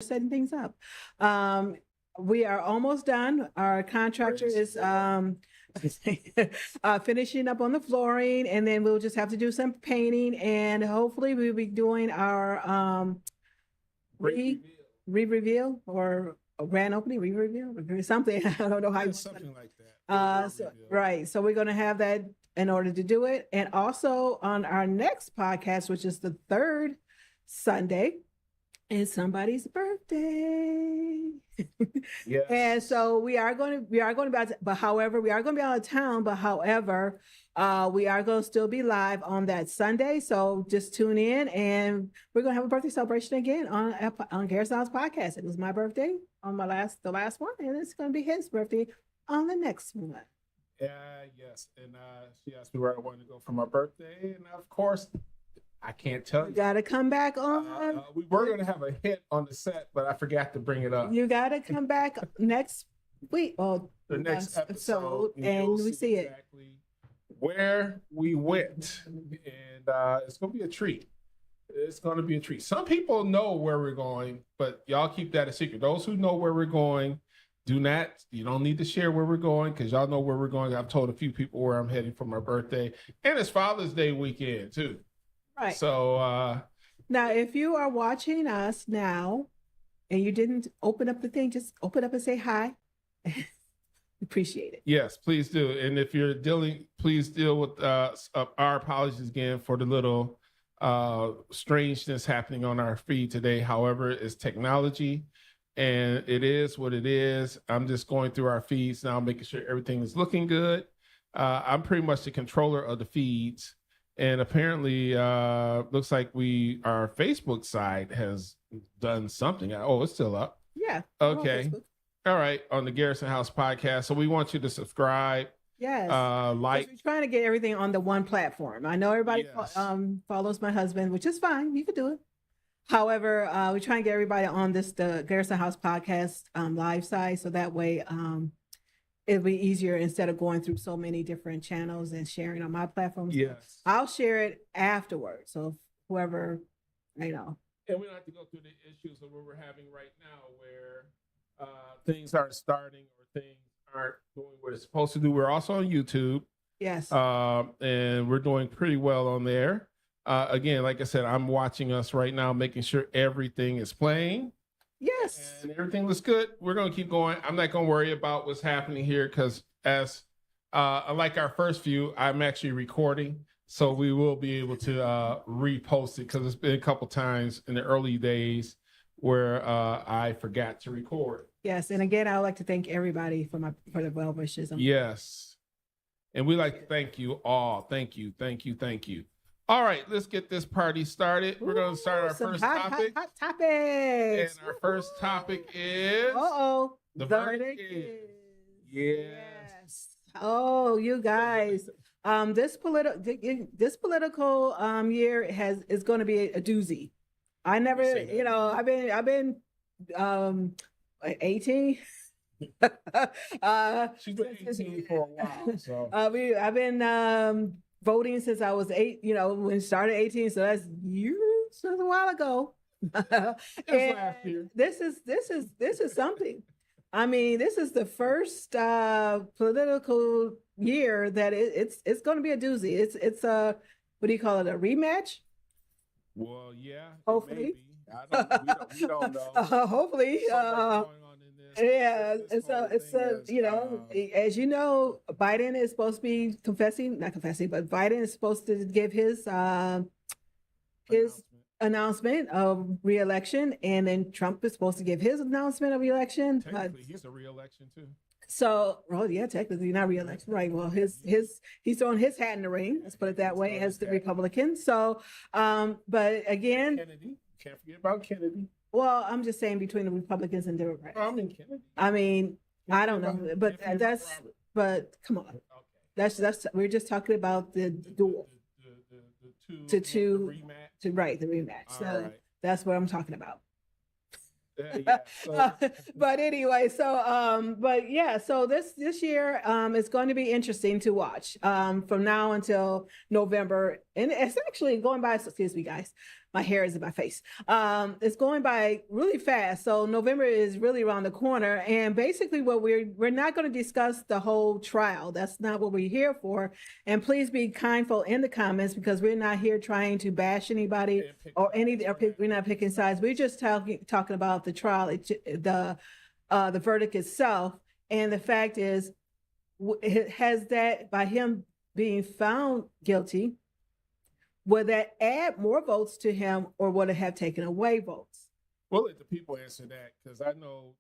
setting things up. We are almost done. Our contractor is finishing up on the flooring, and then we'll just have to do some painting, and hopefully we'll be doing our re-reveal or a grand opening, re-reveal, something. I don't know how you something like that. Right. So we're going to have that in order to do it. And also on our next podcast, which is the third Sunday, is somebody's birthday. Yes. And so we are going to be out, but however, we are going to be out of town, but however, we are going to still be live on that Sunday. So just tune in, and we're going to have a birthday celebration again on Garrison's podcast. It was my birthday on the last one, and it's going to be his birthday on the next one. Yes. And she asked me where I wanted to go for my birthday. And of course, I can't tell you. You got to come back on. We were going to have a hit on the set, but I forgot to bring it up. You got to come back next week. Or the next episode. And we see it. Exactly where we went. And it's going to be a treat. It's going to be a treat. Some people know where we're going, but y'all keep that a secret. Those who know where we're going, you don't need to share where we're going, because y'all know where we're going. I've told a few people where I'm heading for my birthday, and it's Father's Day weekend too. Right. So now, if you are watching us now and you didn't open up the thing, just open up and say hi. Appreciate it. Yes, please do. And if you're please deal with our apologies again for the little strangeness happening on our feed today. However, it's technology. And it is what it is. I'm just going through our feeds now, making sure everything is looking good. I'm pretty much the controller of the feeds. And apparently, looks like our Facebook side has done something. Oh, it's still up. Yeah. Okay. All right. On the Garrison House podcast. So we want you to subscribe. Yes. Like. We're trying to get everything on the one platform. I know everybody follows my husband, which is fine. You can do it. However, we try and get everybody on the Garrison House podcast live side, so that way it'll be easier instead of going through so many different channels and sharing on my platforms. Yes. I'll share it afterwards. So whoever, And we don't have to go through the issues of what we're having right now, where things aren't starting or things aren't doing what it's supposed to do. We're also on YouTube. Yes. And we're doing pretty well on there. Again, like I said, I'm watching us right now, making sure everything is playing. Yes. And everything looks good. We're going to keep going. I'm not going to worry about what's happening here, because unlike our first few, I'm actually recording. So we will be able to repost it, because it's been a couple times in the early days where I forgot to record. Yes. And again, I would like to thank everybody for the well wishes. Yes. And we like to thank you all. Thank you. Thank you. Thank you. All right, let's get this party started. We're going to start our first topic. Hot topics. And our first topic is... The verdict is... Yes. Oh, you guys. This political year is going to be a doozy. I never, I've been 18. She's been 18 for a while. So I've been voting since I was 8, when it started 18, so that's years, a while ago. Last year. This is something. I mean, this is the first political year that it's going to be a doozy. It's a, what do you call it, a rematch? Well, yeah. Hopefully. We don't know. Hopefully. Yeah, it's as you know, Biden is supposed to be but Biden is supposed to give his announcement of re-election, and then Trump is supposed to give his announcement of re-election. Technically, he's a re-election too. So, well, yeah, technically not re-election, right? Well, he's throwing his hat in the ring. Let's put it that way, as the Republican. So, but again, Kennedy, can't forget about Kennedy. Well, I'm just saying between the Republicans and Democrats. Kennedy. I mean, I don't know, but come on. Okay. That's we're just talking about the duel. The rematch. The rematch. So that's what I'm talking about. So. But anyway, so this year is going to be interesting to watch from now until November, and it's actually going by. Excuse me, guys. My hair is in my face. It's going by really fast. So November is really around the corner. And basically what we're not going to discuss the whole trial. That's not what we're here for. And please be kindful in the comments, because we're not here trying to bash anybody or we're not picking sides. We're just talking about the trial, the verdict itself. And the fact is, has that, by him being found guilty, would that add more votes to him, or would it have taken away votes? We'll let the people answer that, because I know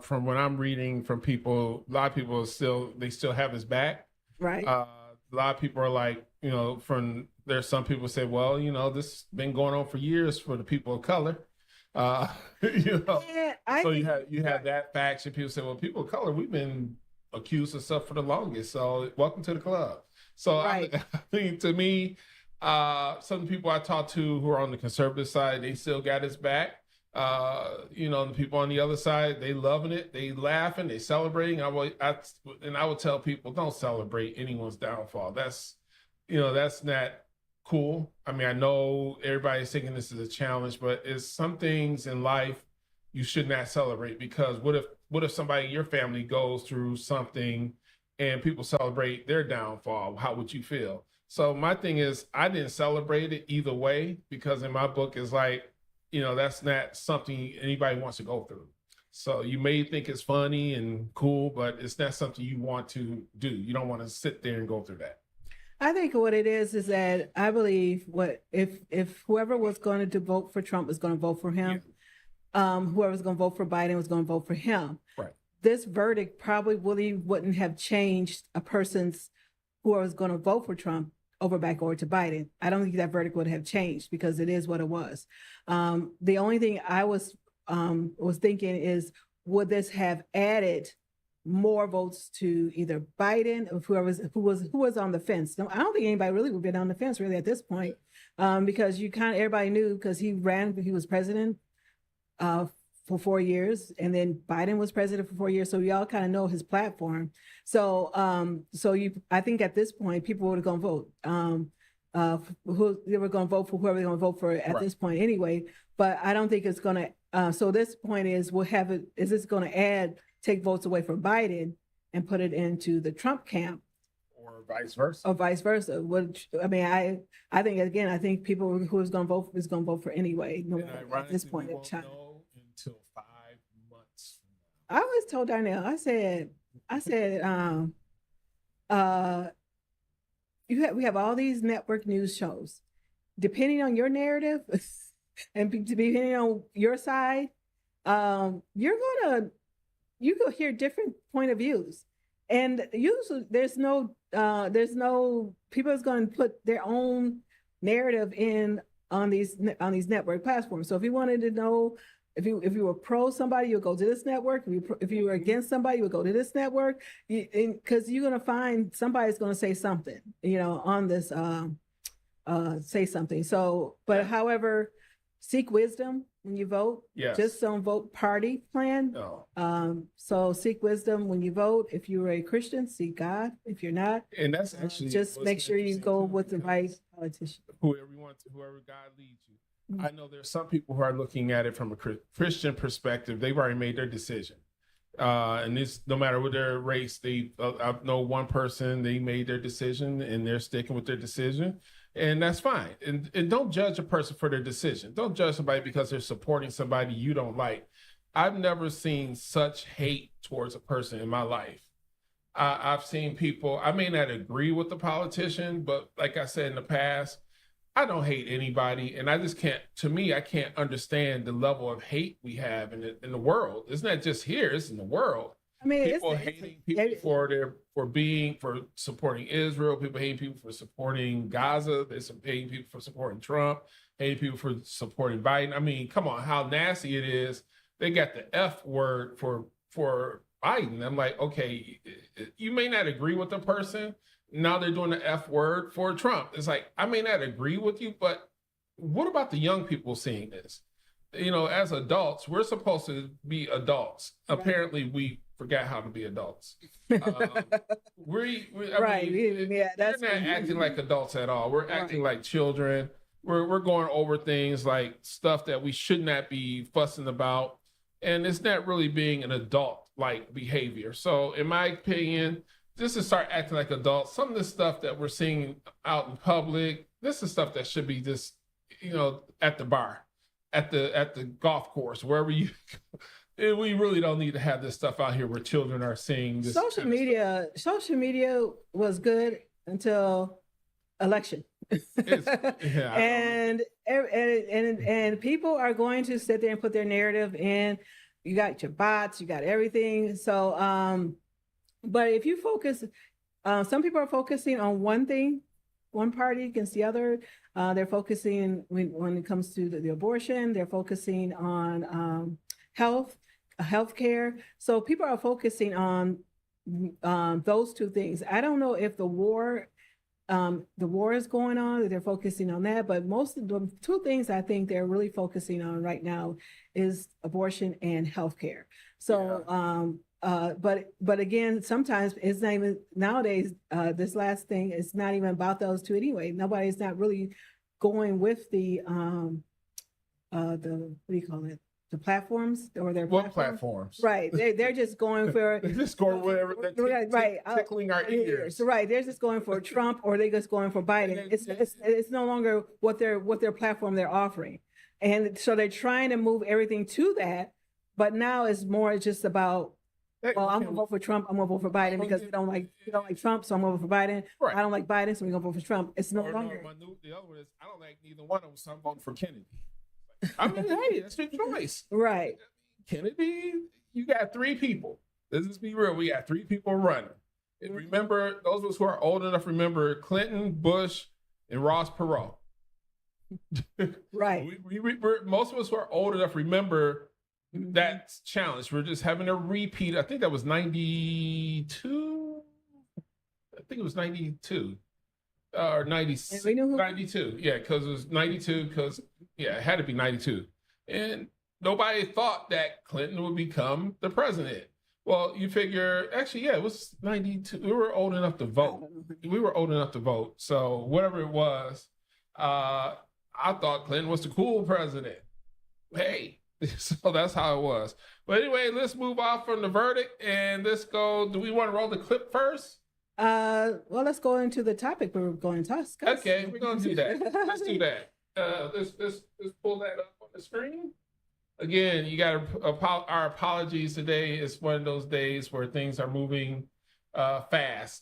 from what I'm reading from people, a lot of people still have his back. Right. A lot of people are like, there's some people say, well, this has been going on for years for the people of color. So you have that faction. People say, well, people of color, we've been accused of stuff for the longest. So welcome to the club. So right. I think, to me, some people I talked to who are on the conservative side, they still got his back. The people on the other side, they loving it, they laughing, they celebrating. I would tell people, don't celebrate anyone's downfall. That's not cool. I mean, I know everybody's thinking this is a challenge, but it's some things in life you should not celebrate, because what if somebody in your family goes through something and people celebrate their downfall? How would you feel? So my thing is, I didn't celebrate it either way, because in my book is like, that's not something anybody wants to go through. So you may think it's funny and cool, but it's not something you want to do. You don't want to sit there and go through that. I think what it is that I believe if whoever was going to vote for Trump was going to vote for him, whoever was going to vote for Biden was going to vote for him. Right. This verdict probably really wouldn't have changed a person's whoever was going to vote for Trump back over to Biden. I don't think that verdict would have changed, because it is what it was. The only thing I was thinking is, would this have added more votes to either Biden or who was on the fence? No, I don't think anybody really would have been on the fence really at this point, because everybody knew, because he was president for 4 years, and then Biden was president for 4 years, so we all kind of know his platform. So I think at this point people would have gonna vote. They were gonna vote for whoever they're gonna vote for at this point anyway. But I don't think it's gonna. So this point is, is this gonna take votes away from Biden and put it into the Trump camp, or vice versa? Or vice versa. Which, I mean, I think people who is gonna vote is gonna vote for anyway. No, at this point in time. Until 5 months. I always told Darnell, I said, we have all these network news shows. Depending on your narrative and depending on your side, you go hear different point of views. And usually there's no people is going to put their own narrative on these network platforms. So if you wanted to know, if you were pro somebody, you'll go to this network. If you were against somebody, you would go to this network, because you're going to find somebody's going to say something, on this, say something. So, but however, seek wisdom when you vote. Yes. Just don't vote party plan. No. So seek wisdom when you vote. If you're a Christian, seek God. If you're not, and that's actually just make sure you go with the right politician. Whoever God leads you. I know there's some people who are looking at it from a Christian perspective. They've already made their decision. And this, no matter what their race, I know one person, they made their decision and they're sticking with their decision, and that's fine. And don't judge a person for their decision. Don't judge somebody because they're supporting somebody you don't like. I've never seen such hate towards a person in my life. I've seen people, I may not agree with the politician, but like I said in the past, I don't hate anybody, and I just can't. To me, I can't understand the level of hate we have in the world. It's not just here; it's in the world. I mean, people hating people for supporting Israel. People hating people for supporting Gaza. They're hating people for supporting Trump. Hating people for supporting Biden. I mean, come on, how nasty it is. They got the F word for Biden. I'm like, okay, you may not agree with the person. Now they're doing the F word for Trump. It's like, I may not agree with you, but what about the young people seeing this? As adults, we're supposed to be adults. Right. Apparently, we forgot how to be adults. We're not acting like adults at all. We're acting like children. we're going over things like stuff that we should not be fussing about, and it's not really being an adult like behavior. So in my opinion, just to start acting like adults, some of the stuff that we're seeing out in public, this is stuff that should be just, at the bar, at the golf course, wherever you. We really don't need to have this stuff out here where children are seeing this. Social media was good until election. Yeah, and people are going to sit there and put their narrative in. You got your bots, you got everything. So, but if you focus, some people are focusing on one thing, one party against the other. They're focusing when it comes to the abortion. They're focusing on healthcare. So people are focusing on those two things. I don't know if the war is going on, they're focusing on that, but most of the two things I think they're really focusing on right now is abortion and healthcare. So, but again, sometimes it's not even nowadays, this last thing is not even about those two anyway. Nobody's not really going with the what do you call it? The platforms or their platforms? Right. They're just going for they're just going whatever tickling our ears. Right. They're just going for Trump or they're just going for Biden. It's no longer what their platform they're offering. And so they're trying to move everything to that, but now it's more just about, well, I'm gonna vote for Trump, I'm gonna vote for Biden because we don't like Trump, so I'm gonna vote for Biden. Right. I don't like Biden, so we're gonna vote for Trump. It's no longer. The other one is I don't like neither one of them, so I'm voting for Kennedy. I mean, hey, that's your choice. Right. Kennedy, you got three people. Let's just be real. We got three people running. And remember, those of us who are old enough remember Clinton, Bush, and Ross Perot. Right. We're most of us who are old enough remember that challenge. We're just having a repeat. I think that was 92. I think it was 92. Or 96, 92. Yeah, because it was 92, it had to be 92. And nobody thought that Clinton would become the president. Well, you figure, actually, yeah, it was 92. We were old enough to vote. So whatever it was, I thought Clinton was the cool president. Hey, so that's how it was. But anyway, let's move off from the verdict and let's go. Do we want to roll the clip first? Well, let's go into the topic we're going to discuss. Okay, we're going to do that. Let's do that. Let's pull that up on the screen. Again, you got our apologies today. It's one of those days where things are moving fast.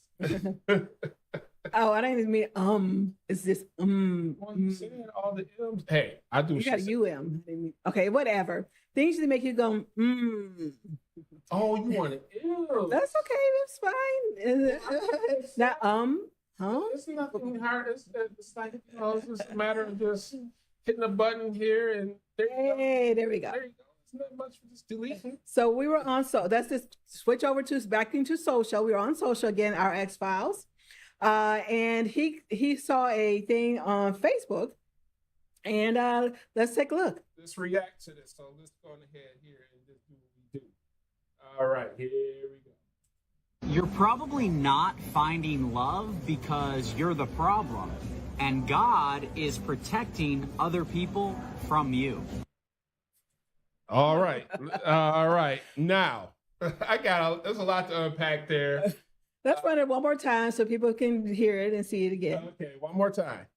Oh, I didn't even mean It's just Well, you saying all the M's. Hey, I do. You got Okay, whatever. Things that make you go Oh, you want it? Ew. That's okay. That's fine. Now, huh? It's nothing hard. It's like, it's just a matter of just hitting a button here and there you go. There we go. There you go. It's not much for just deleting. So we were on, that's just switch over to back into social. We were on social again, our X-Files. And he saw a thing on Facebook and let's take a look. Let's react to this. So let's go ahead here and just do what we do. All right, here we go. You're probably not finding love because you're the problem, and God is protecting other people from you. All right. All right. Now, there's a lot to unpack there. Let's run it one more time so people can hear it and see it again. Okay, one more time.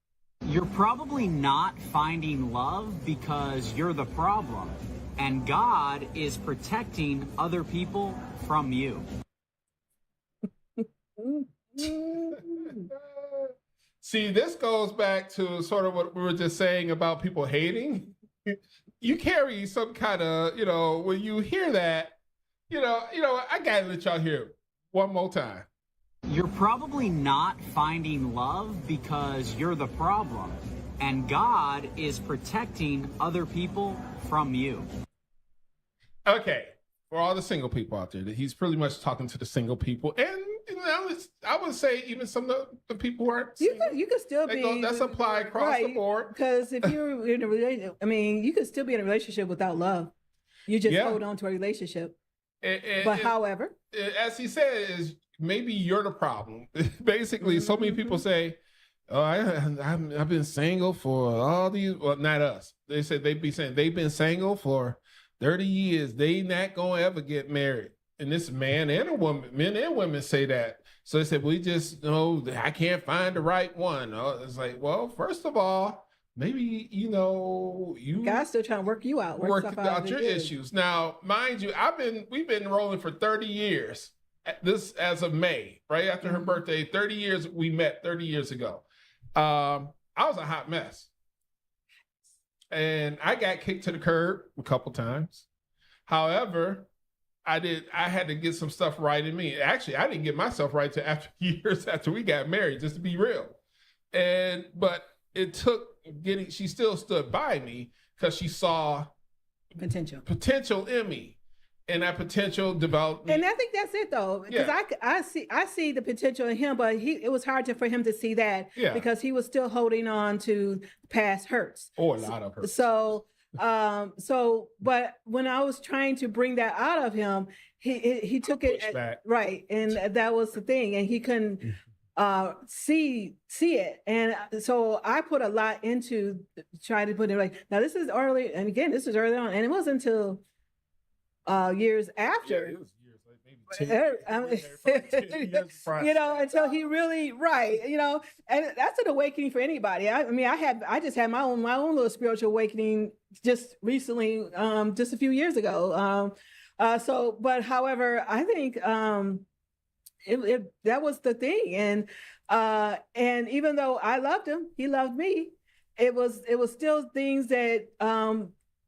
You're probably not finding love because you're the problem, and God is protecting other people from you. See, this goes back to sort of what we were just saying about people hating. You carry some kind of, when you hear that, I gotta let y'all hear it one more time. You're probably not finding love because you're the problem, and God is protecting other people from you. Okay, for all the single people out there, he's pretty much talking to the single people, and I would say even some of the people who aren't single, you could still be. That's applied across the board. Because if you're in a relationship, you could still be in a relationship without love. You just hold on to a relationship. But however, as he said, is maybe you're the problem. Basically, so many people say, Oh, I've been single for all these. Well, not us. They said they'd be saying they've been single for 30 years. They not gonna ever get married. And this man and a woman, men and women say that. So they said we just I can't find the right one. Oh, it's like, well, first of all, maybe you God's still trying to work you out, work stuff out of your you. issues. Now, mind you, we've been rolling for 30 years. This as of May, right after her birthday, 30 years we met 30 years ago. I was a hot mess. And I got kicked to the curb a couple times. However, I had to get some stuff right in me. Actually, I didn't get myself right till after years after we got married, just to be real. But it took she still stood by me because she saw potential in me. And that potential developed. And I think that's it though, because I see the potential in him, but it was hard for him to see that because he was still holding on to past hurts. Or a lot of hurts. So, but when I was trying to bring that out of him, he took it right, and that was the thing, and he couldn't see it, and so I put a lot into trying to put it like. Now this is early, and again, this is early on, and it wasn't until years after. It was years, like maybe 10 years, until he really, and that's an awakening for anybody. I just had my own little spiritual awakening just recently, just a few years ago. But however, I think that was the thing, and even though I loved him, he loved me. It was still things that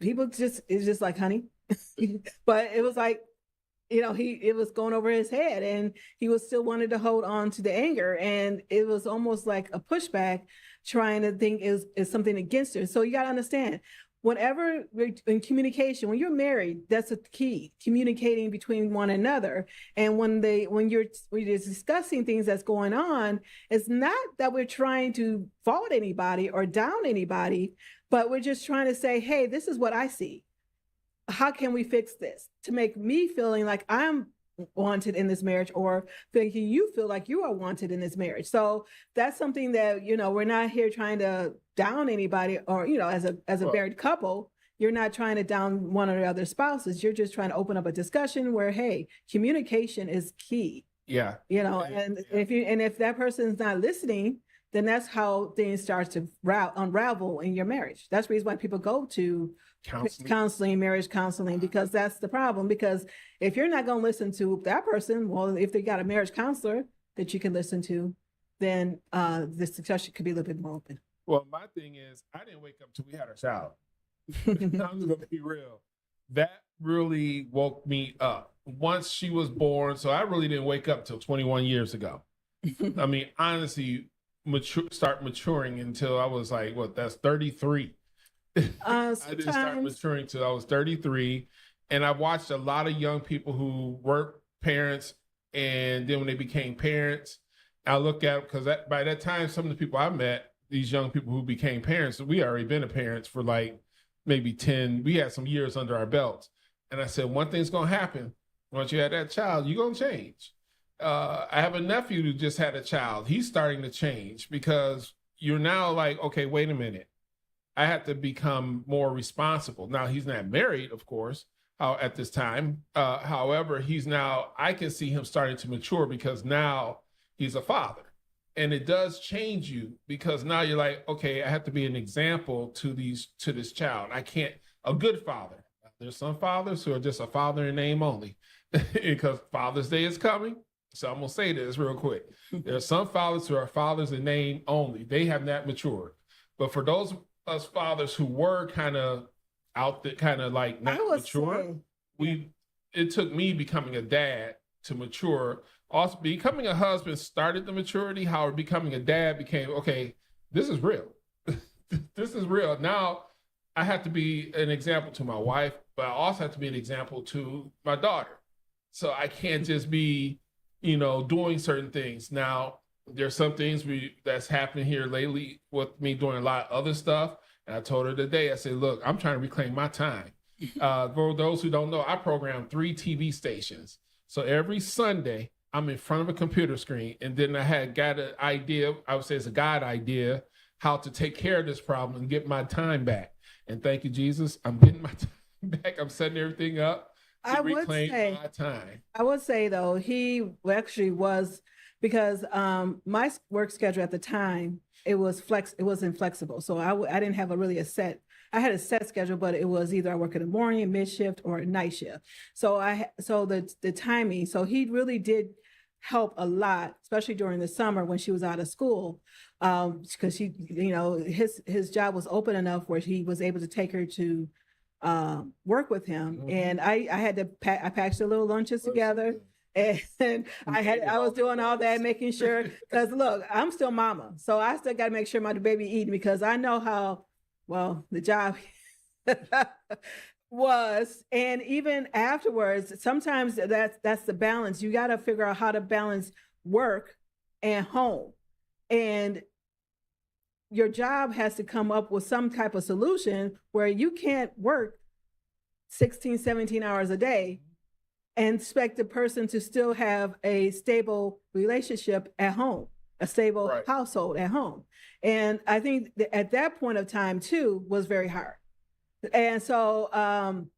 people it's just like, honey. But it was like, it was going over his head, and he was still wanted to hold on to the anger, and it was almost like a pushback, trying to think is something against her. So you got to understand, whenever in communication, when you're married, that's a key, communicating between one another. And when you're discussing things that's going on, it's not that we're trying to fault anybody or down anybody, but we're just trying to say, hey, this is what I see. How can we fix this to make me feeling like I'm wanted in this marriage, or thinking you feel like you are wanted in this marriage? So that's something that, we're not here trying to down anybody, or, as a married couple, you're not trying to down one or the other spouses. You're just trying to open up a discussion where, hey, communication is key. Yeah. If that person's not listening, then that's how things start to unravel in your marriage. That's the reason why people go to counseling, marriage counseling, because that's the problem. Because if you're not going to listen to that person, well, if they got a marriage counselor that you can listen to, then the discussion could be a little bit more open. Well, my thing is, I didn't wake up till we had our child. I'm just gonna be real. That really woke me up once she was born. So I really didn't wake up till 21 years ago. I mean, honestly, start maturing until I was like, that's 33. I didn't start maturing till I was 33. And I watched a lot of young people who weren't parents, and then when they became parents, I look at, because by that time, some of the people I met, these young people who became parents, we already been parents for like maybe 10, we had some years under our belts. And I said, one thing's going to happen. Once you have that child, you're going to change. I have a nephew who just had a child. He's starting to change, because you're now like, okay, wait a minute. I have to become more responsible. Now, he's not married, of course, at this time. However, I can see him starting to mature, because now he's a father. And it does change you, because now you're like, okay, I have to be an example to this child. A good father. There's some fathers who are just a father in name only, because Father's Day is coming. So I'm going to say this real quick. There are some fathers who are fathers in name only. They have not matured. But for those us fathers who were kind of out there, kind of like not mature, it took me becoming a dad to mature. Also, becoming a husband started the maturity. However, becoming a dad became, okay, this is real. This is real. Now I have to be an example to my wife, but I also have to be an example to my daughter. So I can't just be, doing certain things. Now, there's some things that's happening here lately with me doing a lot of other stuff. And I told her today, I said, look, I'm trying to reclaim my time. For those who don't know, I program 3 TV stations. So every Sunday, I'm in front of a computer screen. And then I got an idea, I would say it's a God idea, how to take care of this problem and get my time back. And thank you, Jesus, I'm getting my time back. I'm setting everything up to reclaim my time. I would say though, he actually was, because my work schedule at the time, it wasn't flexible. So I didn't have I had a set schedule, but it was either I work in the morning, mid shift, or night shift. So the timing, so he really did help a lot, especially during the summer when she was out of school, because his job was open enough where he was able to take her to work with him. Mm-hmm. And I packed the little lunches together. And I was doing all that, making sure, because look, I'm still mama. So I still got to make sure my baby eating, because I know how, well, the job was. And even afterwards, sometimes that's the balance. You got to figure out how to balance work and home. And your job has to come up with some type of solution where you can't work 16, 17 hours a day and expect the person to still have a stable relationship at home, a stable household at home. And I think at that point of time too was very hard. And so I'm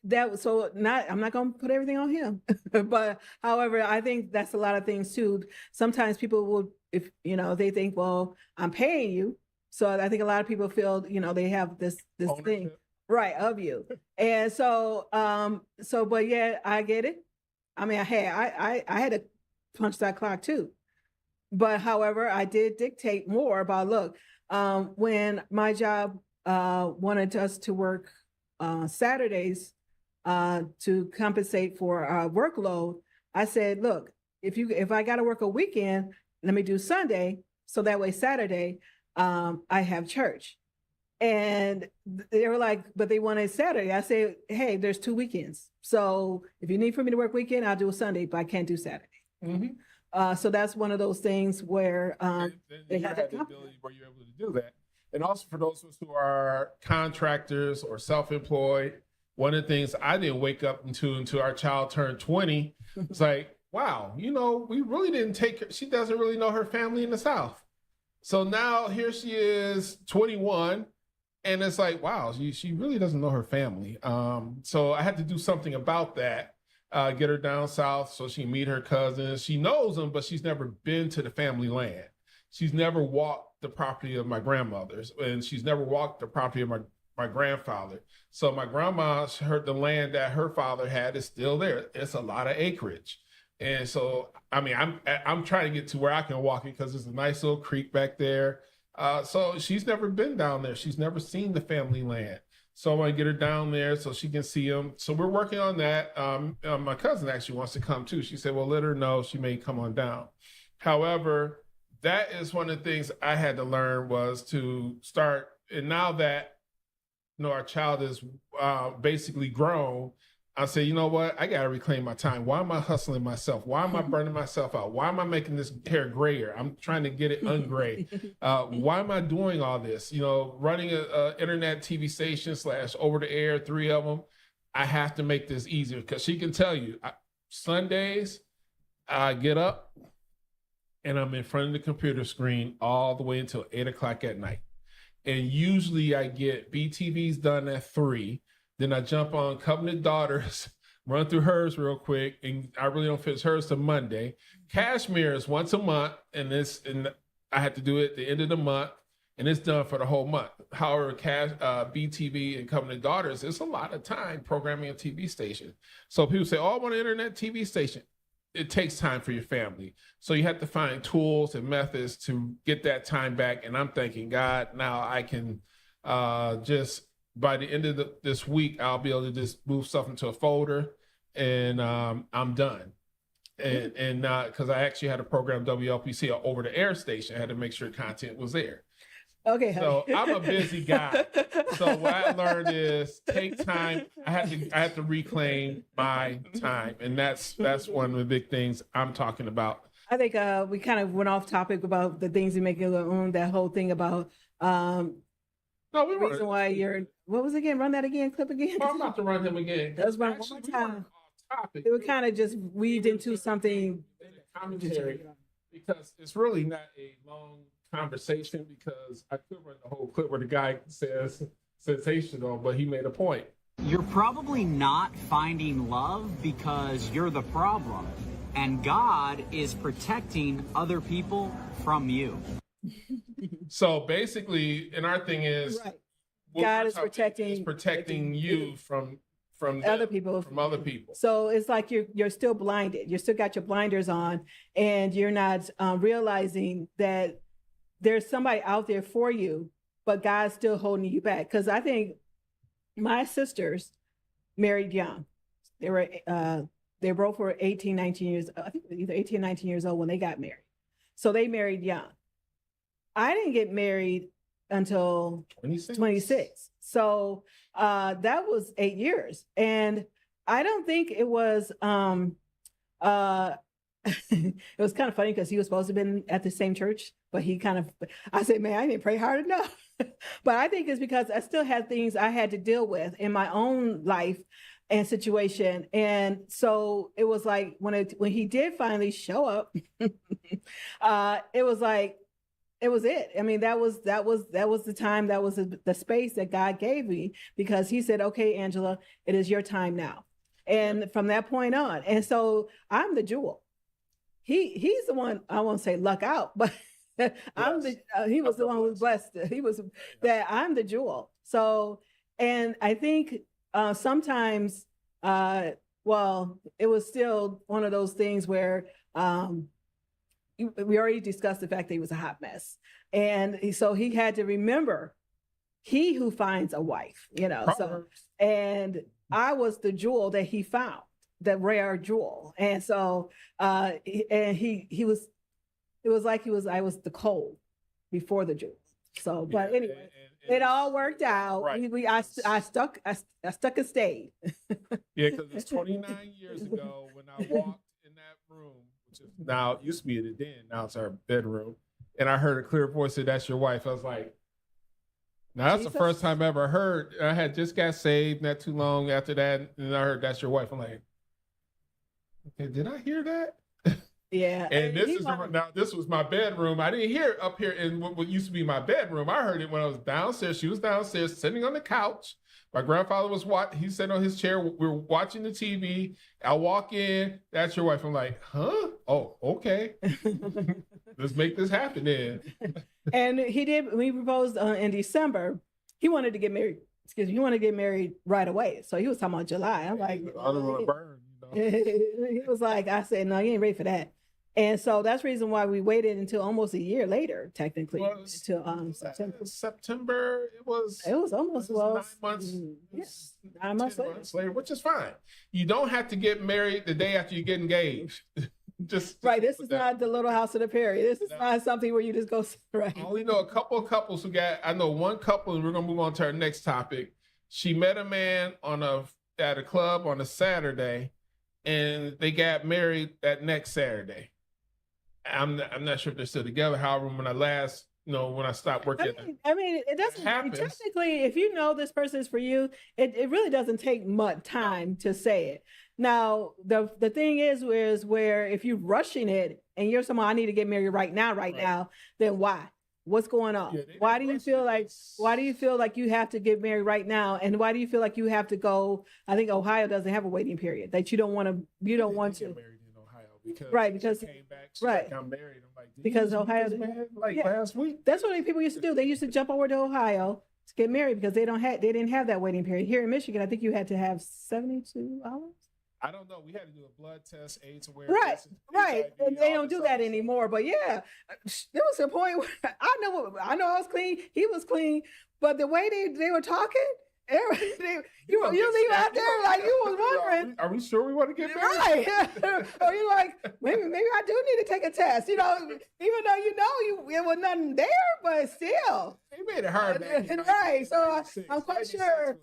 not going to put everything on him, but however, I think that's a lot of things too. Sometimes people will, if they think, well, I'm paying you. So I think a lot of people feel, they have this thing. Right, of you. And so, but yeah, I get it. I mean, I had to punch that clock too. But however, I did dictate more about, look, when my job wanted us to work Saturdays to compensate for our workload, I said, look, if I got to work a weekend, let me do Sunday. So that way Saturday, I have church. And they were like, but they wanted Saturday. I say, hey, there's 2 weekends. So if you need for me to work weekend, I'll do a Sunday, but I can't do Saturday. Mm-hmm. So that's one of those things where they had the ability where you're able to do that. And also for those of us who are contractors or self-employed, one of the things I didn't wake up until our child turned 20. It's like, wow, we really didn't take her. She doesn't really know her family in the South. So now here she is, 21. And it's like, wow, she really doesn't know her family. So I had to do something about that, get her down south so she can meet her cousins. She knows them, but she's never been to the family land. She's never walked the property of my grandmother's, and she's never walked the property of my grandfather. So my grandma heard the land that her father had is still there. It's a lot of acreage. And so, I mean, I'm trying to get to where I can walk it because there's a nice little creek back there. So she's never been down there. She's never seen the family land. So I want to get her down there so she can see them. So we're working on that. My cousin actually wants to come too. She said, well, let her know she may come on down. However, that is one of the things I had to learn was to start. And now that, our child is basically grown, I say, you know what? I got to reclaim my time. Why am I hustling myself? Why am I burning myself out? Why am I making this hair grayer? I'm trying to get it ungray. Why am I doing all this? Running a internet TV station / over the air, 3 of them. I have to make this easier because she can tell you Sundays, I get up and I'm in front of the computer screen all the way until 8:00 at night. And usually I get BTV's done at 3. Then I jump on Covenant Daughters, run through hers real quick, and I really don't finish hers till Monday. Cashmere is once a month, and I have to do it at the end of the month, and it's done for the whole month. However, BTV and Covenant Daughters, it's a lot of time programming a TV station. So people say, oh, I want an internet TV station. It takes time for your family. So you have to find tools and methods to get that time back. And I'm thinking, God, now I can by the end of this week, I'll be able to just move stuff into a folder and I'm done. And because I actually had a program, WLPC, an over-the-air station. I had to make sure content was there. Okay. So I'm a busy guy. So what I learned is take time. I have to reclaim my time. And that's one of the big things I'm talking about. I think we kind of went off topic about the things you make your own, that whole thing about reason why you're, what was it again? Run that again, clip again. Well, I'm about to run him again. Let's run one more time. topic. They were kind of just weaved into something. Commentary, because it's really not a long conversation, because I could run the whole clip where the guy says sensational, but he made a point. You're probably not finding love because you're the problem, and God is protecting other people from you. So basically, and our thing is, Right. what God we're is talking protecting you from other people. from other people. So it's like you're still blinded. You still got your blinders on, and you're not realizing that there's somebody out there for you, but God's still holding you back. Because I think my sisters married young. They both were 18, 19 years. I think either 18 or 19 years old when they got married. So they married young. I didn't get married until 26. So that was 8 years. And I don't think it was it was kind of funny because he was supposed to have been at the same church, but I said, man, I didn't pray hard enough. But I think it's because I still had things I had to deal with in my own life and situation. And so it was like when he did finally show up, it was like, it was it. I mean, that was the time, that was the space that God gave me, because he said, okay, Angela, it is your time now. And from that point on, and so I'm the jewel. He's the one, I won't say luck out, but he was the one who was blessed. He was that I'm the jewel. So, and I think sometimes, well, it was still one of those things where we already discussed the fact that he was a hot mess. And so he had to remember, he who finds a wife, so, and I was the jewel that he found, the rare jewel. And so, and it was I was the coal before the jewel. So, but anyway, it all worked out. Right. I stuck and stayed. Yeah, because it's 29 years ago when I walked in that room, which is now used to be the den, now it's our bedroom, and I heard a clear voice say, "That's your wife." I was like, now that's Jesus? the first time I ever heard. I had just got saved not too long after that, and I heard, "That's your wife." I'm like, okay, did I hear that? Yeah. And this was my bedroom. I didn't hear it up here in what used to be my bedroom. I heard it when I was downstairs. She was downstairs sitting on the couch. My grandfather was he sat on his chair. We were watching the TV. I walk in. That's your wife. I'm like, huh? Oh, okay. Let's make this happen then. And we proposed in December. He wanted to get married. He wanted to get married right away. So he was talking about July. I'm like, I don't want to burn. He was like, I said, no, you ain't ready for that. And so that's the reason why we waited until almost a year later, technically, until September. September, it was almost 9 months. 9 months later, which is fine. You don't have to get married the day after you get engaged. just right. This is not the Little House of the Prairie. This is not something where you just go right. I only know a couple of couples I know one couple, and we're gonna move on to our next topic. She met a man at a club on a Saturday, and they got married that next Saturday. I'm not sure if they're still together. However, when I stopped working, I mean, it doesn't technically. If you know this person is for you, it really doesn't take much time to say it. Now, the thing is where if you're rushing it and you're someone, I need to get married right now, then why? What's going on? Yeah, why do you feel like you have to get married right now? And why do you feel like you have to go? I think Ohio doesn't have a waiting period that you don't want to. You don't want to. Get married in Ohio because she came back, I'm married. I'm like, because Ohio last week. That's what people used to do. They used to jump over to Ohio to get married because they didn't have that waiting period. Here in Michigan, I think you had to have 72 hours. I don't know. We had to do a blood test, AIDS awareness. Right. And they don't do that anymore. But yeah, there was a point where I know I was clean. He was clean. But the way they were talking, you leave out there like you was wondering. Are we sure we want to get married? Right. Or you're like, maybe I do need to take a test. Even though it was nothing there, but still. They made it hard. Right. So I'm quite sure.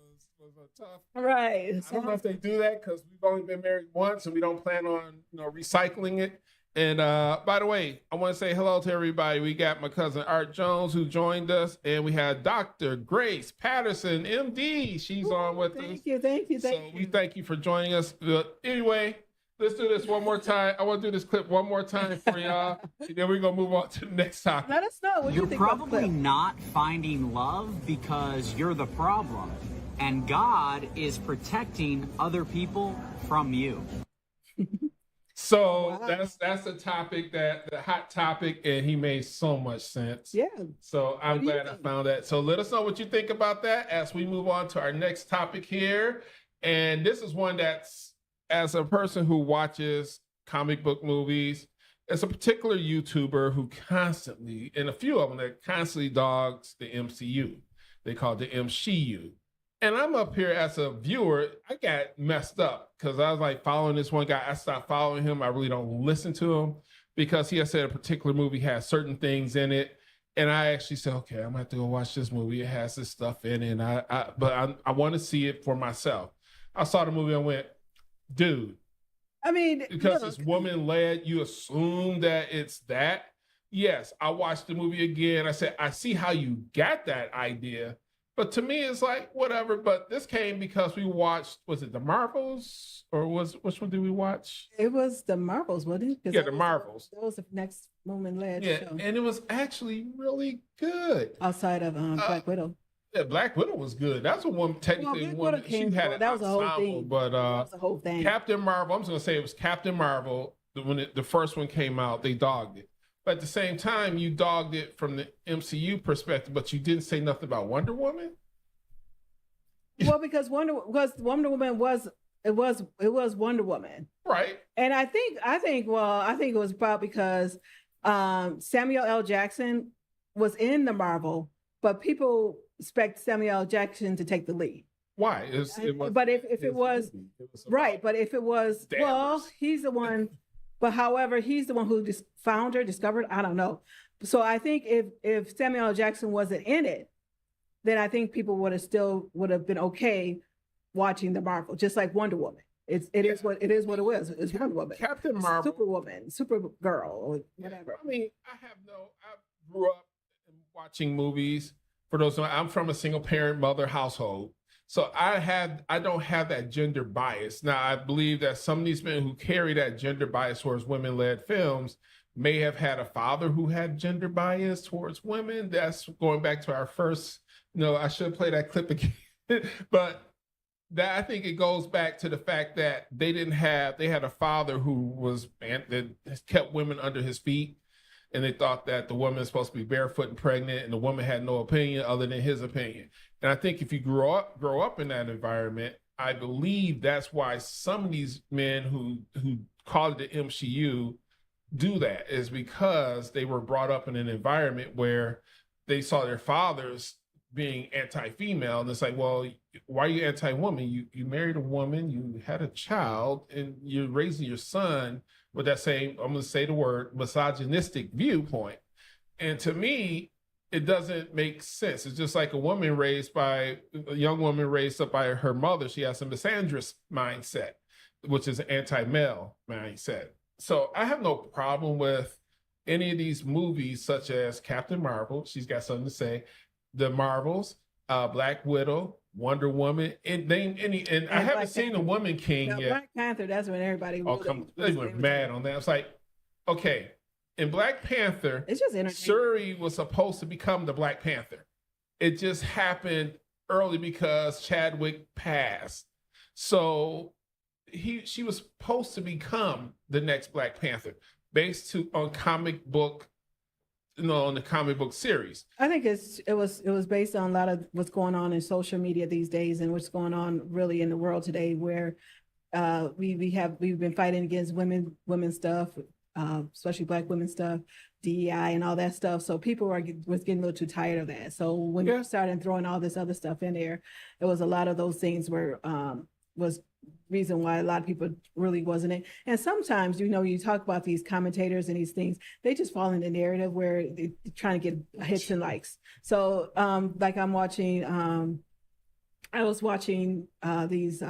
Was tough. Right. I don't know if they do that because we've only been married once and we don't plan on recycling it. And by the way, I want to say hello to everybody. We got my cousin Art Jones who joined us, and we had Dr. Grace Patterson, MD. She's on with us. Thank you, thank you, thank So you. we thank you for joining us. Anyway, let's do this one more time. I want to do this clip one more time for y'all, and then we're gonna move on to the next topic. Let us know what you You're think about the probably clip. not finding love because you're the problem, and God is protecting other people from you. So Wow. that's a topic the hot topic, and he made so much sense. Yeah. So I'm do you glad I think? found that. So let us know what you think about that as we move on to our next topic here. And this is one that's, as a person who watches comic book movies, it's a particular YouTuber who constantly, and a few of them that constantly dogs the MCU. They call it the MCU. And I'm up here as a viewer, I got messed up because I was like following this one guy. I stopped following him. I really don't listen to him because he has said a particular movie has certain things in it. And I actually said, okay, I'm gonna have to go watch this movie. It has this stuff in it. And I want to see it for myself. I saw the movie and went, dude, I mean, because look, it's woman led, you assume that it's that. Yes, I watched the movie again. I said, I see how you got that idea. But to me, it's like, whatever. But this came because we watched, was it the Marvels? Or which one did we watch? it was the Marvels, wasn't it? 'Cause Yeah, that the was Marvels. That was the next woman-led Yeah, show and it was actually really good. outside of Black Widow. Yeah, Black Widow was good. That's a one technically Black one. Widow She came had for- an that was a whole ensemble, thing. but That was the whole thing. Captain Marvel. I'm just gonna say it was Captain Marvel. When the first one came out, they dogged it. But at the same time, you dogged it from the MCU perspective, but you didn't say nothing about Wonder Woman. Well, because Wonder Woman was Wonder Woman, Right. and I think it was about because Samuel L. Jackson was in the Marvel, but people expect Samuel L. Jackson to take the lead. Why? But if it was right, but if it was Danvers. he's the one. But however, he's the one who discovered. I don't know. So I think if Samuel L. Jackson wasn't in it, then I think people would have been okay watching the Marvel, just like Wonder Woman. It is what it was. It's Wonder Woman, Captain Marvel. Superwoman, Supergirl, or whatever. I mean, I grew up watching movies. For those who I'm from a single parent mother household. So I don't have that gender bias. Now I believe that some of these men who carry that gender bias towards women-led films may have had a father who had gender bias towards women. That's going back to our first, I should play that clip again. But that I think it goes back to the fact that they had a father who that kept women under his feet. And they thought that the woman is supposed to be barefoot and pregnant, and the woman had no opinion other than his opinion. And I think if you grow up in that environment, I believe that's why some of these men who call it the MCU do that, is because they were brought up in an environment where they saw their fathers being anti-female, and it's like, well, why are you anti-woman? You married a woman, you had a child, and you're raising your son with that same, I'm going to say the word, misogynistic viewpoint. And to me, it doesn't make sense. It's just like a young woman raised up by her mother. She has a misandrist mindset, which is an anti-male mindset. So I have no problem with any of these movies, such as Captain Marvel. She's got something to say. The Marvels, Black Widow, Wonder Woman, and name any. And I haven't seen The Woman King yet. Black Panther. That's when everybody. They went mad on that. It's like, okay, in Black Panther, it's just entertaining. Shuri was supposed to become the Black Panther. It just happened early because Chadwick passed. So she was supposed to become the next Black Panther based on comic book. On the comic book series. I think it was based on a lot of what's going on in social media these days and what's going on really in the world today, where we've been fighting against women stuff, especially Black women stuff, DEI and all that stuff. So people was getting a little too tired of that. So when you started throwing all this other stuff in there, it was a lot of those things where was reason why a lot of people really wasn't it. And sometimes, you talk about these commentators and these things, they just fall in the narrative where they're trying to get hits and likes. So like I was watching these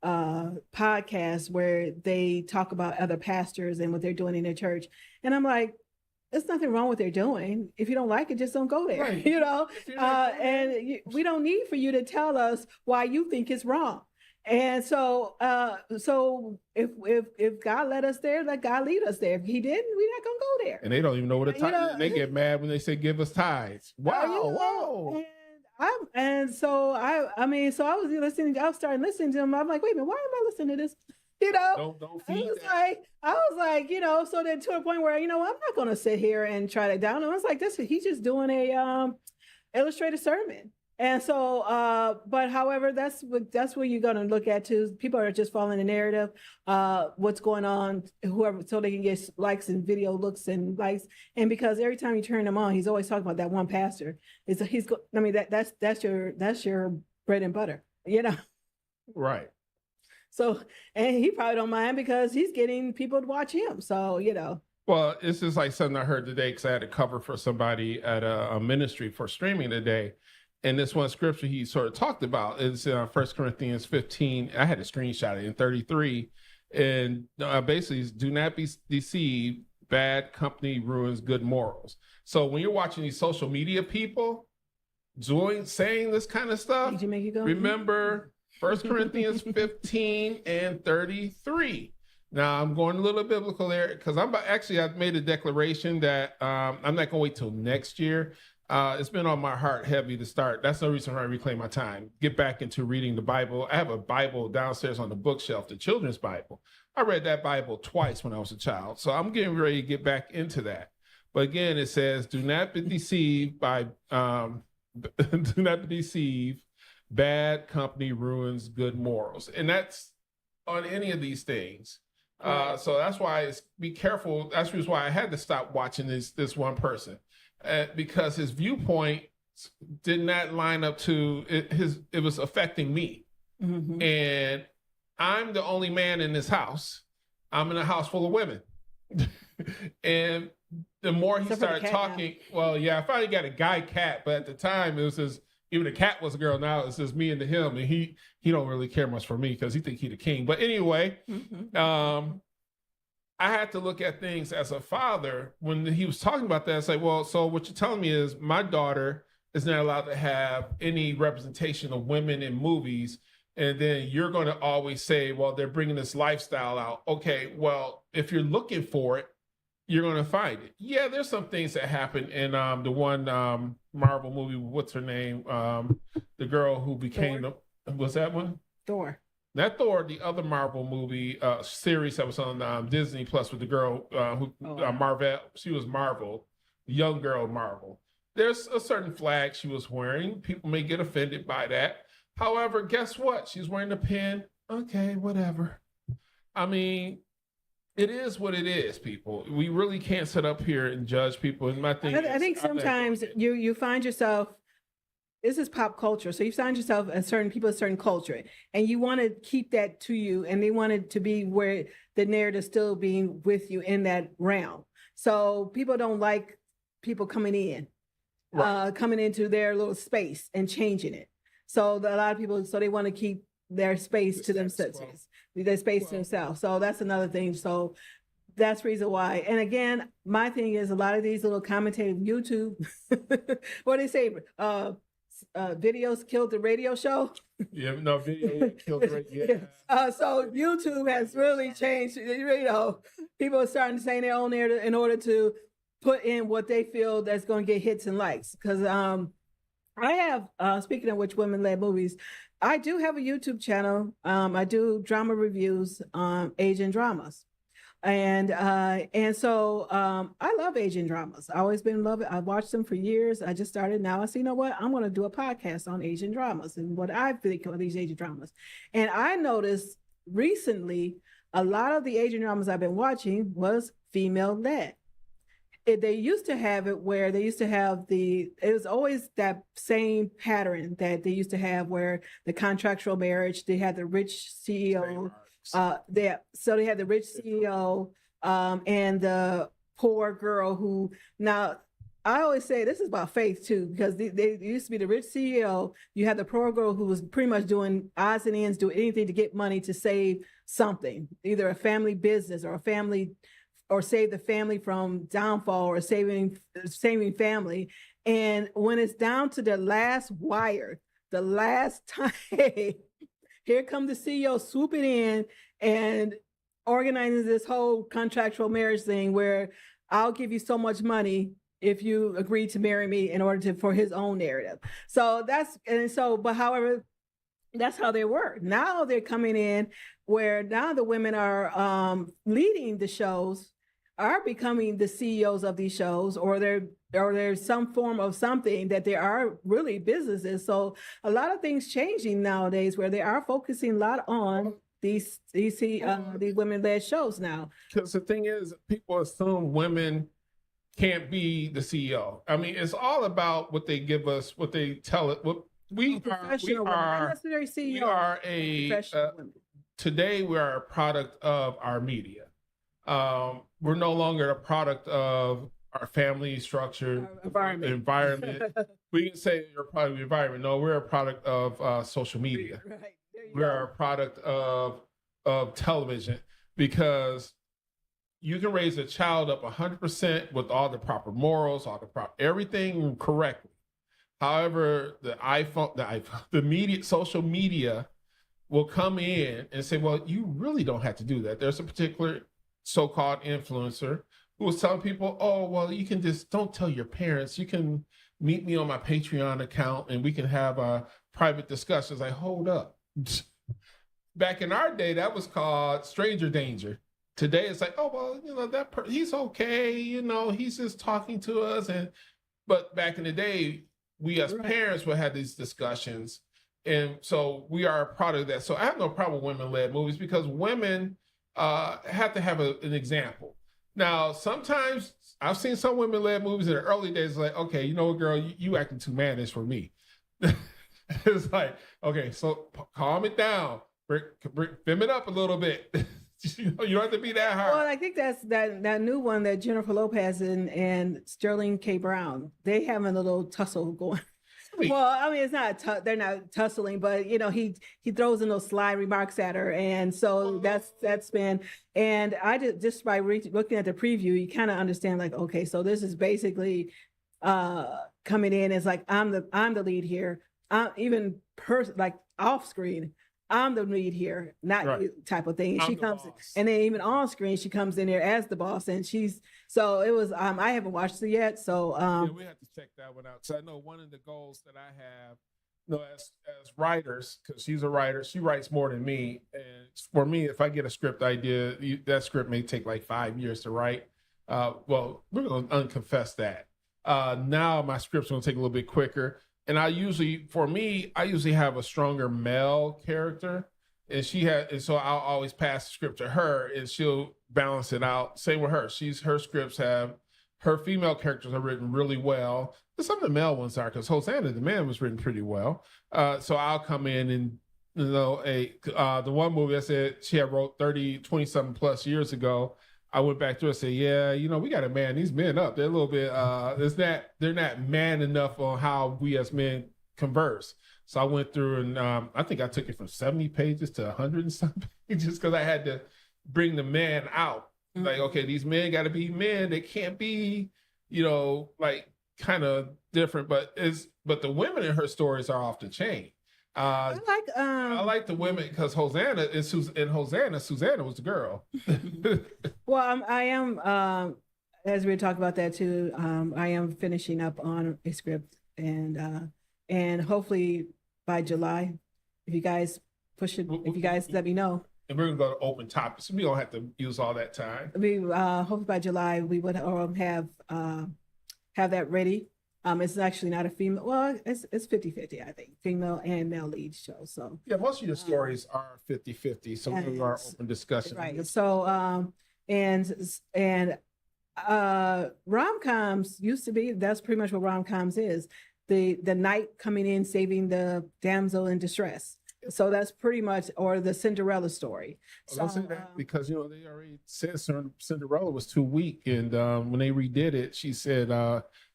podcasts where they talk about other pastors and what they're doing in their church. And I'm like, there's nothing wrong with what they're doing. If you don't like it, just don't go there, Right. you know? If you're not going there, We don't need for you to tell us why you think it's wrong. And so, if God led us there, let God lead us there. If He didn't, we're not gonna go there. and they don't even know what a You tithe. know- They get mad when they say give us tithes. Wow, You know, whoa. so I was listening. I was starting listening to him. I'm like, wait a minute, why am I listening to this? You know, Don't I feed was that. like, you know, so then to a point where, you know, I'm not gonna sit here and try to down him. I was like, he's just doing a illustrated sermon. And so, but however, that's what you're gonna look at too. People are just following the narrative, what's going on, whoever, so they can get likes and video looks and likes. And because every time you turn him on, he's always talking about that one pastor. I mean, that's your bread and butter, you know. Right. So, and he probably don't mind because he's getting people to watch him. So, you know. Well, it's just like something I heard today because I had to cover for somebody at a ministry for streaming today. And this one scripture he sort of talked about is 1 Corinthians 15. I had to screenshot it in 33. And basically, do not be deceived. Bad company ruins good morals. So when you're watching these social media people saying this kind of stuff, Did you make it go? remember 1 Corinthians 15 and 33. Now I'm going a little biblical there because I've made a declaration that I'm not going to wait till next year. It's been on my heart heavy to start. That's the reason why I reclaim my time. Get back into reading the Bible. I have a Bible downstairs on the bookshelf, the children's Bible. I read that Bible twice when I was a child. So I'm getting ready to get back into that. But again, it says, do not be deceived by, do not be deceived. Bad company ruins good morals. And that's on any of these things. So that's why be careful. That's the reason why I had to stop watching this one person. Because his viewpoint did not line up to it was affecting me. Mm-hmm. And I'm the only man in this house. I'm in a house full of women. And the more he started talking, well, yeah, I finally got a guy cat, but at the time it was just, even the cat was a girl. Now it's just me and him, and he don't really care much for me because he think he the king. But anyway, I had to look at things as a father when he was talking about that. I say, well, so what you're telling me is my daughter is not allowed to have any representation of women in movies. And then you're going to always say, well, they're bringing this lifestyle out. Okay, well, if you're looking for it, you're going to find it. Yeah, there's some things that happen in the one Marvel movie. What's her name? The girl who became was that one? Thor. Not Thor, the other Marvel movie series that was on Disney Plus with the girl Marvel. She was Marvel, the young girl Marvel. There's a certain flag she was wearing. People may get offended by that. However, guess what? She's wearing a pin. Okay, whatever. I mean, it is what it is, people. We really can't sit up here and judge people. And my thing I think sometimes you find yourself, this is pop culture. So you find yourself a certain culture, and you want to keep that to you, and they want it to be where the narrative still being with you in that realm. So people don't like people coming in, coming into their little space and changing it. So a lot of people, so they want to keep their space to themselves, their space to themselves. So that's another thing. So that's the reason why. And again, my thing is a lot of these little commentative YouTube, what do they say? Videos killed the radio show. Yeah, no, video killed the radio. So YouTube has really changed. You know, people are starting to say their own narrative in order to put in what they feel that's going to get hits and likes. Because I have, speaking of which, women-led movies, I do have a YouTube channel. I do drama reviews on Asian dramas. And so I love Asian dramas. I always been loving. I've watched them for years. I just started now. I said, you know what? I'm going to do a podcast on Asian dramas and what I think of these Asian dramas. And I noticed recently a lot of the Asian dramas I've been watching was female-led. They used to have it where they used to have it was always that same pattern that they used to have where the contractual marriage, they had the rich CEO, they had the rich CEO and the poor girl who now I always say this is about faith too, because they used to be the rich CEO. You had the poor girl who was pretty much doing odds and ends, doing anything to get money to save something, either a family business or a family, or save the family from downfall, or saving family. And when it's down to the last wire, the last time, here come the CEO swooping in and organizing this whole contractual marriage thing where I'll give you so much money if you agree to marry me, in order to, for his own narrative. So but however, that's how they were. Now they're coming in where now the women are leading the shows, are becoming the CEOs of these shows, or there's some form of something that they are really businesses. So a lot of things changing nowadays where they are focusing a lot on these women-led shows now. Because the thing is, people assume women can't be the CEO. I mean, it's all about what they give us, what they tell it. What we are today we are a product of our media. We're no longer a product of our family structure, environment. We can say you're a product of the environment. No, we're a product of social media. Right. We're a product of television, because you can raise a child up 100% with all the proper morals, everything correctly. However, the media, social media will come in and say, well, you really don't have to do that. There's a particular so-called influencer who was telling people, oh, well, you can just don't tell your parents. You can meet me on my Patreon account and we can have private discussions. Like, hold up. Back in our day, that was called stranger danger. Today, it's like, oh, well, you know, he's okay. You know, he's just talking to us. But back in the day, we as parents would have these discussions. And so we are a product of that. So I have no problem with women-led movies, because women have to have an example. Now, sometimes I've seen some women-led movies in the early days, like, okay, you know what, girl, you acting too mannish for me. It's like, okay, so calm it down. Fem it up a little bit. You don't have to be that hard. Well, I think that's that new one that Jennifer Lopez and Sterling K. Brown, they having a little tussle going. Well, I mean, it's not they're not tussling, but you know, he throws in those sly remarks at her, and so that's been. And I just by looking at the preview, you kind of understand, like, okay, so this is basically coming in as like, I'm the lead here. Even like off screen, I'm the lead here, not you type of thing. And she comes, and then even on screen, she comes in there as the boss, and so it was. I haven't watched it yet, so yeah, we have to check that one out. So I know one of the goals that I have, you know, as writers, because she's a writer, she writes more than me, and for me, if I get a script idea, that script may take like 5 years to write. Well, we're going to unconfess that. Now my script's going to take a little bit quicker. And I usually have a stronger male character, and so I'll always pass the script to her, and she'll balance it out. Same with her. Her female characters are written really well. But some of the male ones are, because Hosanna, the man, was written pretty well. So I'll come in and, you know, the one movie I said she had wrote 20 something plus years ago. I went back to her and said, yeah, you know, we got to man these men up. They're a little bit, they're not man enough on how we as men converse. So I went through and I think I took it from 70 pages to 100 and something pages, because I had to bring the man out. Mm-hmm. Like, okay, these men got to be men. They can't be, you know, like kind of different, but the women in her stories are off the chain. I like the women, because Susanna was the girl. Well, I am, as we were talking about that too, I am finishing up on a script, and hopefully by July, if you guys push it, if you guys let me know. And we're gonna go to open topics. We don't have to use all that time. Hopefully by July we would have that ready. It's actually not a female. Well, it's 50-50, I think, female and male lead show. So yeah, most of your stories are 50-50. So we are open discussion. Right. So and rom-coms used to be. That's pretty much what rom-coms is. The knight coming in, saving the damsel in distress. So that's pretty much, or the Cinderella story. I don't say that um, because they already said Cinderella was too weak, and when they redid it, she said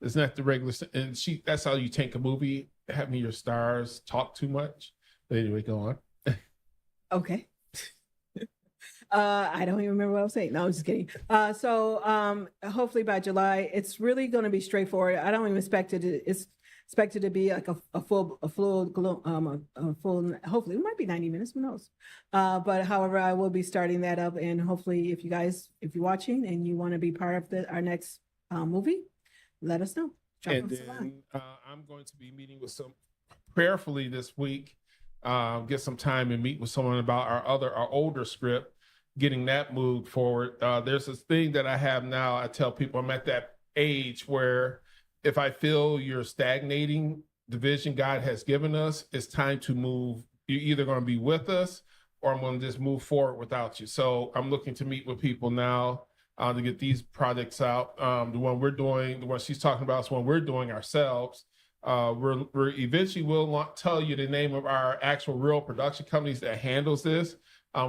it's not the regular. And that's how you take a movie, having your stars talk too much. But anyway, go on. Okay. I don't even remember what I was saying. No, I'm just kidding. So hopefully by July, it's really going to be straightforward. I don't even expect it. It's expected to be like a full, hopefully it might be 90 minutes, who knows? But however, I will be starting that up, and hopefully if you're watching and you want to be part of our next movie, let us know. And then I'm going to be meeting with some prayerfully this week, get some time and meet with someone about our older script, getting that moved forward. There's this thing that I have now. I tell people I'm at that age where if I feel you're stagnating the vision God has given us, it's time to move. You're either going to be with us or I'm going to just move forward without you. So I'm looking to meet with people now to get these projects out. The one we're doing, the one she's talking about is one we're doing ourselves. We're eventually will tell you the name of our actual real production companies that handles this.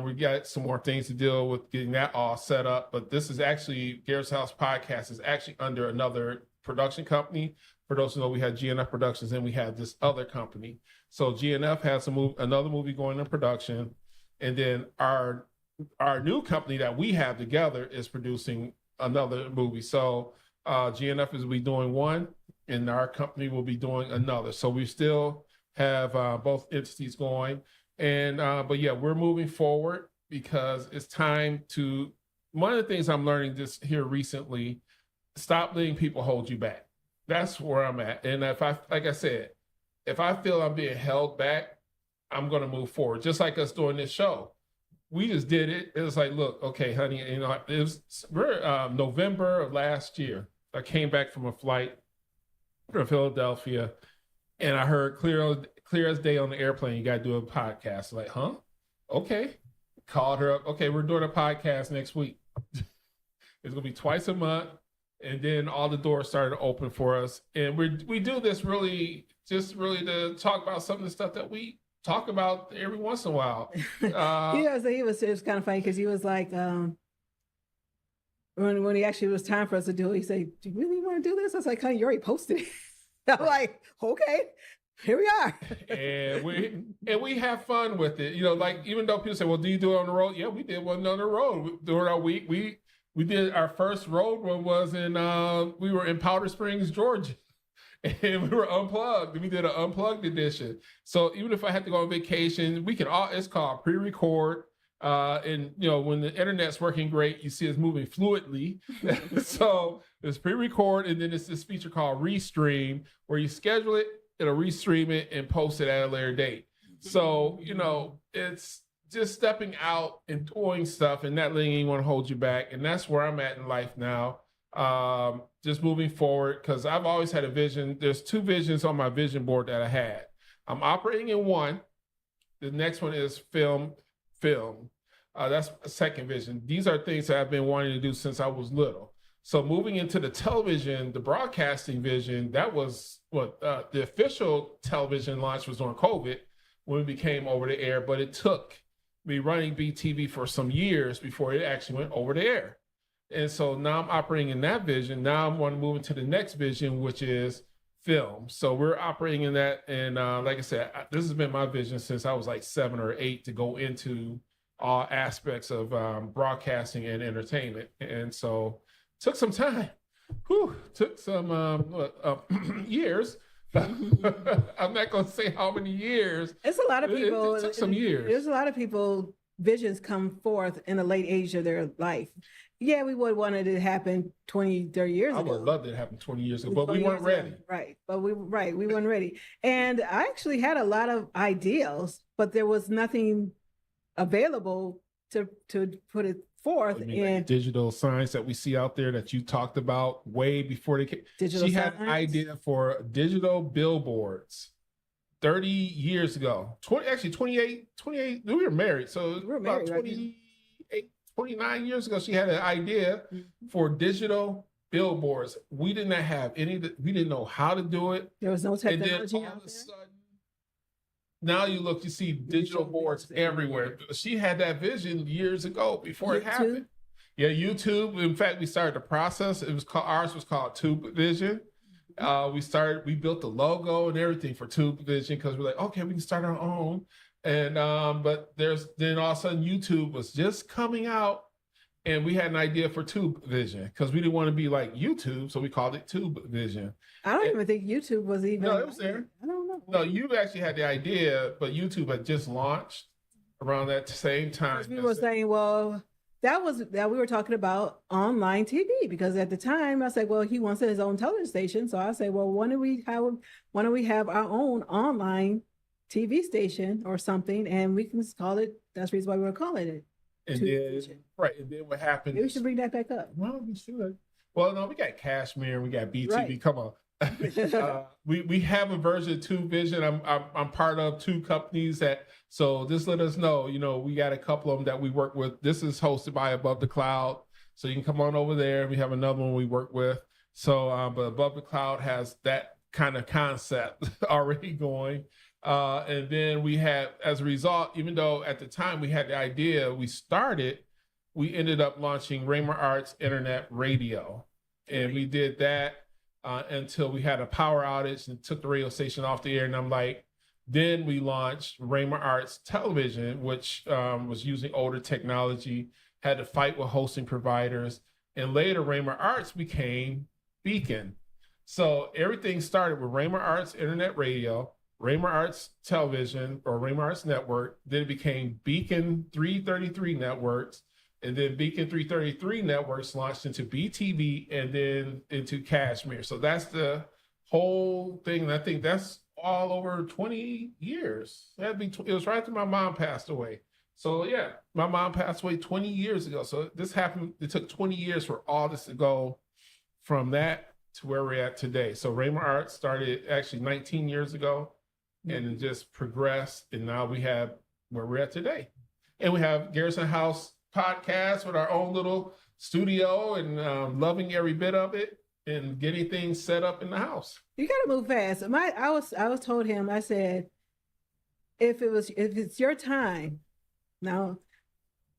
We got some more things to deal with getting that all set up, but this is actually Garrett's House Podcast is actually under another production company. For those who know, we had GNF Productions and we have this other company. So GNF has another movie going in production, and then our new company that we have together is producing another movie. So GNF will be doing one, and our company will be doing another. So we still have both entities going. And but yeah, we're moving forward because it's time to. One of the things I'm learning just here recently, stop letting people hold you back. That's where I'm at. And like I said, if I feel I'm being held back, I'm going to move forward. Just like us doing this show, we just did it. It was like, look, okay, honey, we're November of last year. I came back from a flight from Philadelphia, and I heard clear as day on the airplane, you got to do a podcast. Like, huh? Okay. Called her up. Okay, we're doing a podcast next week. It's going to be twice a month. And then all the doors started to open for us. And we do this really to talk about some of the stuff that we talk about every once in a while. It was kind of funny because he was like, when he actually was time for us to do it, he said, do you really want to do this? I was like, honey, you already posted it. I'm like, okay. Here we are. and we have fun with it. Like even though people say, well, do you do it on the road? Yeah, we did one on the road. During our week, we did our first road one was we were in Powder Springs, Georgia. And we were unplugged. We did an unplugged edition. So even if I had to go on vacation, it's called pre-record. And when the internet's working great, you see it's moving fluidly. So it's pre-record, and then it's this feature called Restream, where you schedule it, it'll restream it and post it at a later date. So, it's just stepping out and doing stuff and not letting anyone hold you back. And that's where I'm at in life now. Just moving forward, because I've always had a vision. There's two visions on my vision board that I had. I'm operating in one. The next one is film. That's a second vision. These are things that I've been wanting to do since I was little. So moving into the television, the broadcasting vision, that was the official television launch was on COVID when we became over the air, but it took me running BTV for some years before it actually went over the air. And so now I'm operating in that vision. Now I'm going to move into the next vision, which is film. So we're operating in that. And like I said, this has been my vision since I was like 7 or 8 to go into all aspects of broadcasting and entertainment. And so took some time. Took some years. I'm not going to say how many years. It's a lot of people. It took some years. There's a lot of people, visions come forth in a late age of their life. Yeah, we would want it to happen 20, 30 years ago. I would love it to happen 20 years ago, but we weren't ready. Right. We weren't ready. And I actually had a lot of ideas, but there was nothing available to put it forth. Like digital signs that we see out there that you talked about way before they came. She had an idea for digital billboards 30 years ago. 28, we were married. So about 29 years ago, she had an idea for digital billboards. We did not have we didn't know how to do it. There was no technology and then all out of a there. sudden, now you look, you see digital boards everywhere. She had that vision years ago before it happened. Yeah, YouTube. In fact, we started the process. It was called, ours was called Tube Vision. We built the logo and everything for Tube Vision because we're like, okay, we can start our own. And but then all of a sudden YouTube was just coming out, and we had an idea for Tube Vision because we didn't want to be like YouTube, so we called it Tube Vision. I don't even think YouTube was even. No, it was there. I don't know. No, you actually had the idea, but YouTube had just launched around that same time. We were saying, well, that we were talking about online TV, because at the time I said, well, he wants his own television station. So I said, well, why don't we have our own online TV station or something, and we can call it, that's the reason why we were calling it. And then, right, and then what happened? Maybe we should bring that back up. Well, we should. Well, no, we got Cashmere, we got BTV. Right. Come on. We have a version of Tube Vision. I'm part of 2 companies that, so just let us know. You know, we got a couple of them that we work with. This is hosted by Above the Cloud, so you can come on over there. We have another one we work with. So, but Above the Cloud has that kind of concept already going. And then we had, as a result, even though at the time we had the idea, we ended up launching Raymer Arts Internet Radio, and we did that until we had a power outage and took the radio station off the air. And I'm like, then we launched Raymer Arts Television, which was using older technology, had to fight with hosting providers. And later Raymer Arts became Beacon. So everything started with Raymer Arts Internet Radio, Raymer Arts Television, or Raymer Arts Network. Then it became Beacon 333 Networks. And then Beacon 333 Networks launched into BTV and then into Cashmere. So that's the whole thing. And I think that's all over 20 years. It was right after my mom passed away. So yeah, my mom passed away 20 years ago. So this happened, it took 20 years for all this to go from that to where we're at today. So Raymer Arts started actually 19 years ago, and it just progressed. And now we have where we're at today. And we have Garrison House podcast with our own little studio, and loving every bit of it and getting things set up in the house. You got to move fast. I was told him, I said, if it's your time, now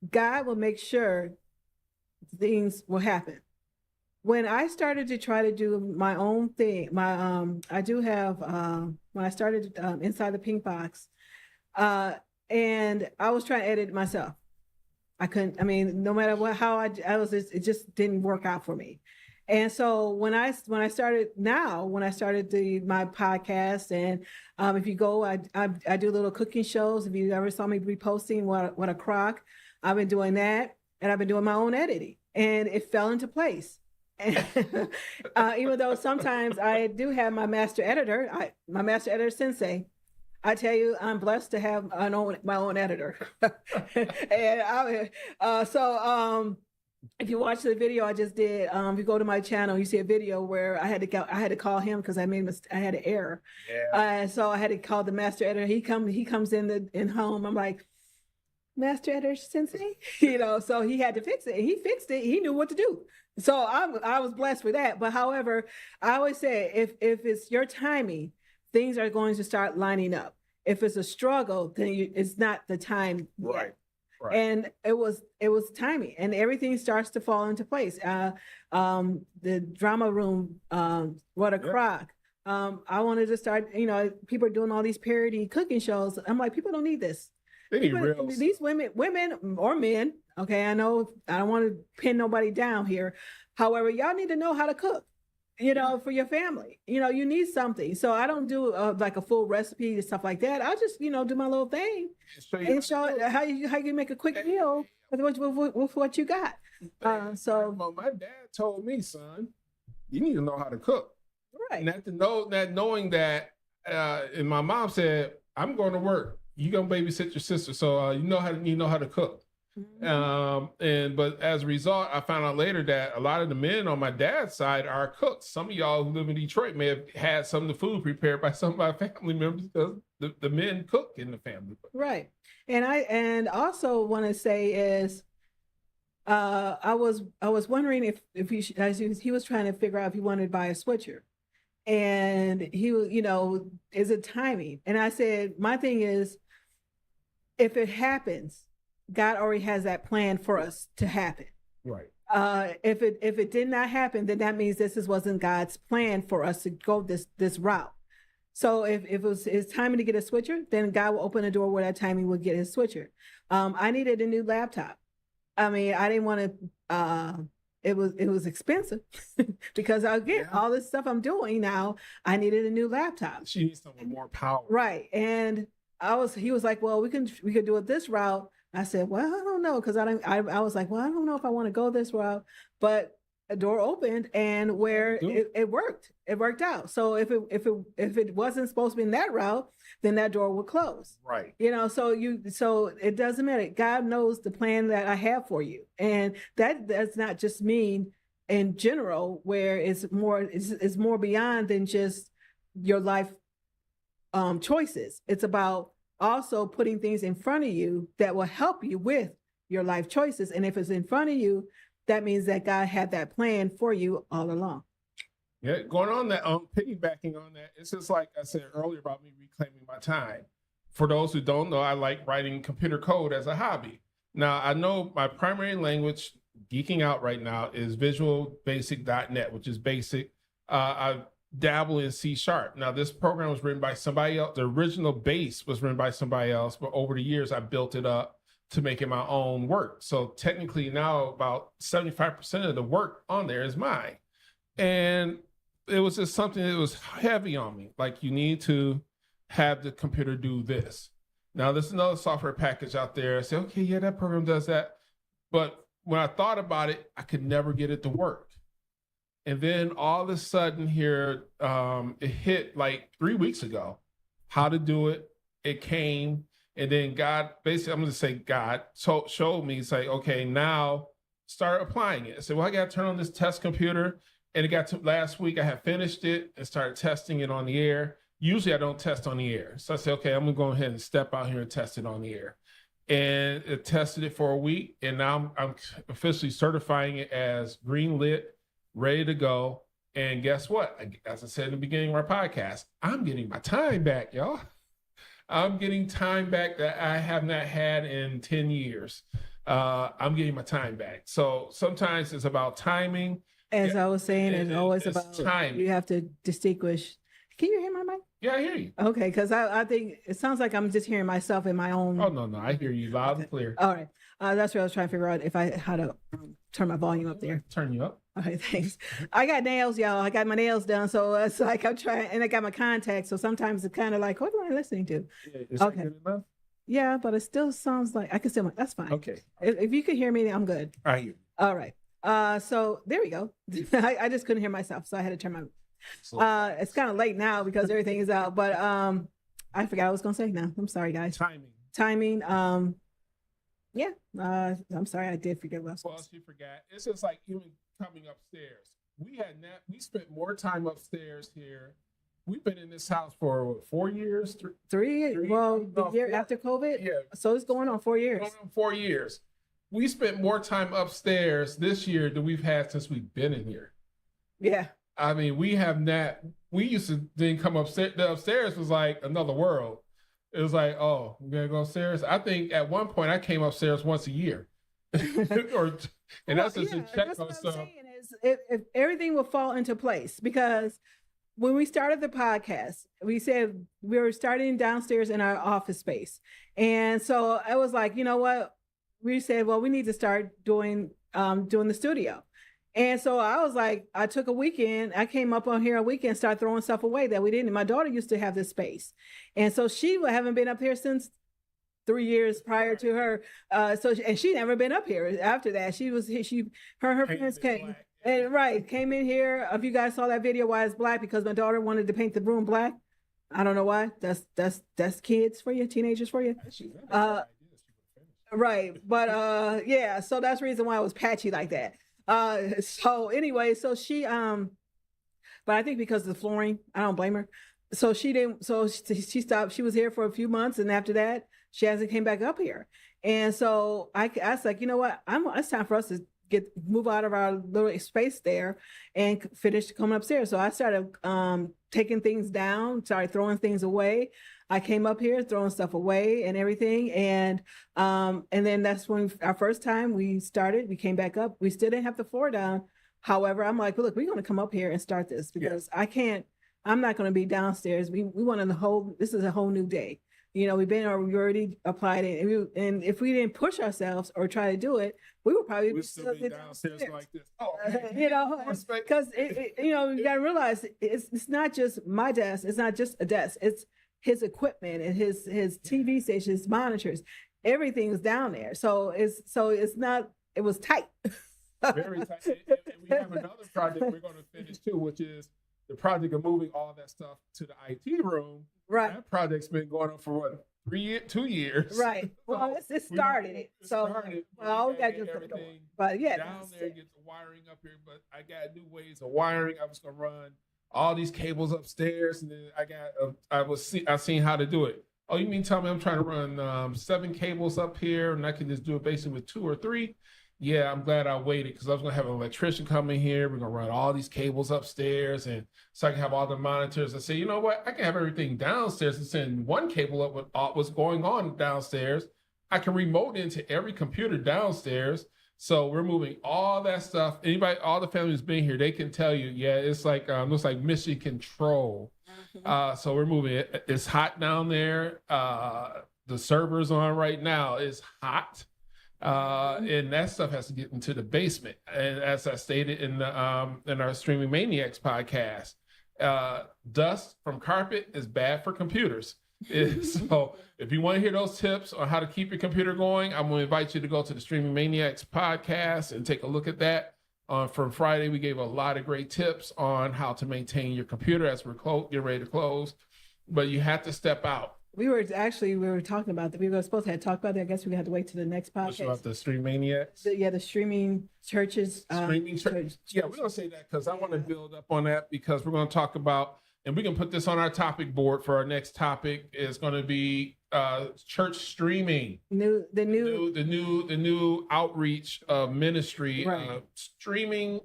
God will make sure things will happen. When I started to try to do my own thing, I do have when I started Inside the Pink Box, and I was trying to edit it myself. I couldn't, I mean, no matter how I was, it just didn't work out for me. And so when I started my podcast, and if you go, I do little cooking shows. If you ever saw me reposting what a crock, I've been doing that, and I've been doing my own editing, and it fell into place. And even though sometimes I do have my master editor sensei, I tell you, I'm blessed to have my own editor. And if you watch the video I just did, if you go to my channel, you see a video where I had to call him because I had an error. Yeah. So I had to call the master editor. He comes in home. I'm like, Master Editor Sensei, so he had to fix it. He fixed it. He knew what to do. So I was blessed with that. But however, I always say, if it's your timing, things are going to start lining up. If it's a struggle, then it's not the time yet. Right. Right. And it was timing, and everything starts to fall into place. The drama room, what a crock. I wanted to start, people are doing all these parody cooking shows. I'm like, people don't need this. These women or men, okay, I know I don't want to pin nobody down here. However, y'all need to know how to cook, for your family. You need something. So I don't do like a full recipe and stuff like that. I just, do my little thing and show how you make a quick meal with what you got. Well, my dad told me, son, you need to know how to cook. Right. Not knowing that, and my mom said, I'm going to work. You're gonna babysit your sister, so you know how to cook. Mm-hmm. But as a result, I found out later that a lot of the men on my dad's side are cooks. Some of y'all who live in Detroit may have had some of the food prepared by some of my family members because the men cook in the family. Right. And also want to say is, I was wondering if he was trying to figure out if he wanted to buy a switcher. And he was, is it timing? And I said, my thing is, if it happens, God already has that plan for us to happen. Right. If it did not happen, then that means this wasn't God's plan for us to go this route. So if it's timing to get a switcher, then God will open a door where that timing will get his switcher. I needed a new laptop. I mean, I didn't want to. It was expensive because again, all this stuff I'm doing now, I needed a new laptop. She needs something more power. Right, and he was like, well, we could do it this route. I said, well, I don't know, because I was like, well, I don't know if I want to go this route, but a door opened and where it worked out. So if it wasn't supposed to be in that route, then that door would close. Right. So it doesn't matter. God knows the plan that I have for you. And that does not just mean in general, where it's more beyond than just your life choices. It's about also putting things in front of you that will help you with your life choices. And if it's in front of you, that means that God had that plan for you all along. Yeah, going on that, piggybacking on that, it's just like I said earlier about me reclaiming my time. For those who don't know, I like writing computer code as a hobby. Now, I know my primary language, geeking out right now, is Visual Basic.net, which is basic. I dabble in C#. Now, this program was written by somebody else. The original base was written by somebody else, but over the years, I built it up to make it my own work. So technically now about 75% of the work on there is mine. And it was just something that was heavy on me. Like, you need to have the computer do this. Now, there's another software package out there. I said, okay, yeah, that program does that. But when I thought about it, I could never get it to work. And then all of a sudden here, it hit like 3 weeks ago, how to do it. It came. And then God, basically, I'm going to say God showed me, it's like, okay, now start applying it. I said, well, I got to turn on this test computer. And it got to last week, I had finished it and started testing it on the air. Usually I don't test on the air. So I said, okay, I'm going to go ahead and step out here and test it on the air. And it tested it for a week. And now I'm officially certifying it as green lit, ready to go. And guess what? As I said in the beginning of our podcast, I'm getting my time back, y'all. I'm getting time back that I have not had in 10 years. I'm getting my time back. So sometimes it's about timing. As I was saying, it's always about time. You have to distinguish. Can you hear my mic? Yeah, I hear you. Okay, because I think it sounds like I'm just hearing myself in my own. Oh, no, I hear you loud and clear. All right. That's what I was trying to figure out how to turn my volume up there. Turn you up. Okay, thanks. I got nails, y'all. I got my nails done. So it's like I'm trying, and I got my contacts. So sometimes it's kind of like, what am I listening to? Is okay. Good enough? Yeah, but it still sounds like I can still, that's fine. Okay. If you can hear me, I'm good. I hear you. All right. So there we go. I just couldn't hear myself. So I had to turn my, it's kind of late now because everything is out, but I forgot what I was going to say now. I'm sorry, guys. Timing. Yeah. I'm sorry. I did forget what I was Well, you forgot. It's just like even coming upstairs. We spent more time upstairs here. We've been in this house for what, 4 years? Three? Well, the year after COVID? Yeah. So it's going on 4 years. Going on 4 years. We spent more time upstairs this year than we've had since we've been in here. Yeah. I mean, we used to then come upstairs. The upstairs was like another world. It was like, oh, we gotta go upstairs. I think at one point I came upstairs once a year. That's just to check on stuff. Saying is if everything will fall into place, because when we started the podcast, we said we were starting downstairs in our office space. And so I was like, you know what? We said, well, we need to start doing the studio. And so I was like, I took a weekend. I came up on here a weekend, started throwing stuff away that we didn't. My daughter used to have this space. And so she haven't been up here since 3 years prior to her. And she never been up here after that. Her friends came. And came in here. If you guys saw that video, why it's black, because my daughter wanted to paint the room black. I don't know why. That's kids for you, teenagers for you. Right. But yeah, so that's the reason why it was patchy like that. So anyway, so she but I think because of the flooring, I don't blame her. So she stopped. She was here for a few months, and after that, she hasn't came back up here. And so I was like, you know what? It's time for us to move out of our little space there and finish coming upstairs. So I started taking things down, started throwing things away. I came up here throwing stuff away and everything. And then that's when our first time we started, we came back up. We still didn't have the floor down. However, I'm like, look, we're going to come up here and start this because I'm not going to be downstairs. We want this is a whole new day. You know, we already applied it. And if we didn't push ourselves or try to do it, we would probably still be downstairs like this. Oh, you know, because you know, you got to realize it's not just my desk. It's not just a desk. It's his equipment and his TV station, his monitors, everything's down there. So it's not. It was tight. Very tight. And we have another project we're going to finish too, which is the project of moving all that stuff to the IT room. Right. That project's been going on for what, 2 years. Right. Well, it started. Well, we got to do the door. But yeah, down there, get the wiring up here. But I got new ways of wiring. I was gonna run all these cables upstairs, and then I seen how to do it. Oh, you mean tell me I'm trying to run 7 cables up here, and I can just do it basically with 2 or 3? Yeah, I'm glad I waited because I was gonna have an electrician come in here. We're gonna run all these cables upstairs, and so I can have all the monitors. I say, you know what? I can have everything downstairs and send one cable up with what's going on downstairs. I can remote into every computer downstairs. So we're moving all that stuff. All the family who's been here, they can tell you, yeah, it's like looks like mission control. So we're moving it. It's hot down there. The server's on right now. It's hot. And that stuff has to get into the basement. And as I stated in our Streaming Maniacs podcast, dust from carpet is bad for computers. So if you want to hear those tips on how to keep your computer going, I'm going to invite you to go to the Streaming Maniacs podcast and take a look at that. From Friday, we gave a lot of great tips on how to maintain your computer as we're getting ready to close. But you have to step out. We were talking about that. We were supposed to have talked about that. I guess we had to wait to the next podcast. About the Stream Maniacs? The streaming churches. Streaming church. Yeah, we're going to say that because I want to build up on that because we're going to talk about, and we can put this on our topic board for our next topic is going to be church streaming. The new outreach of ministry, right. Streaming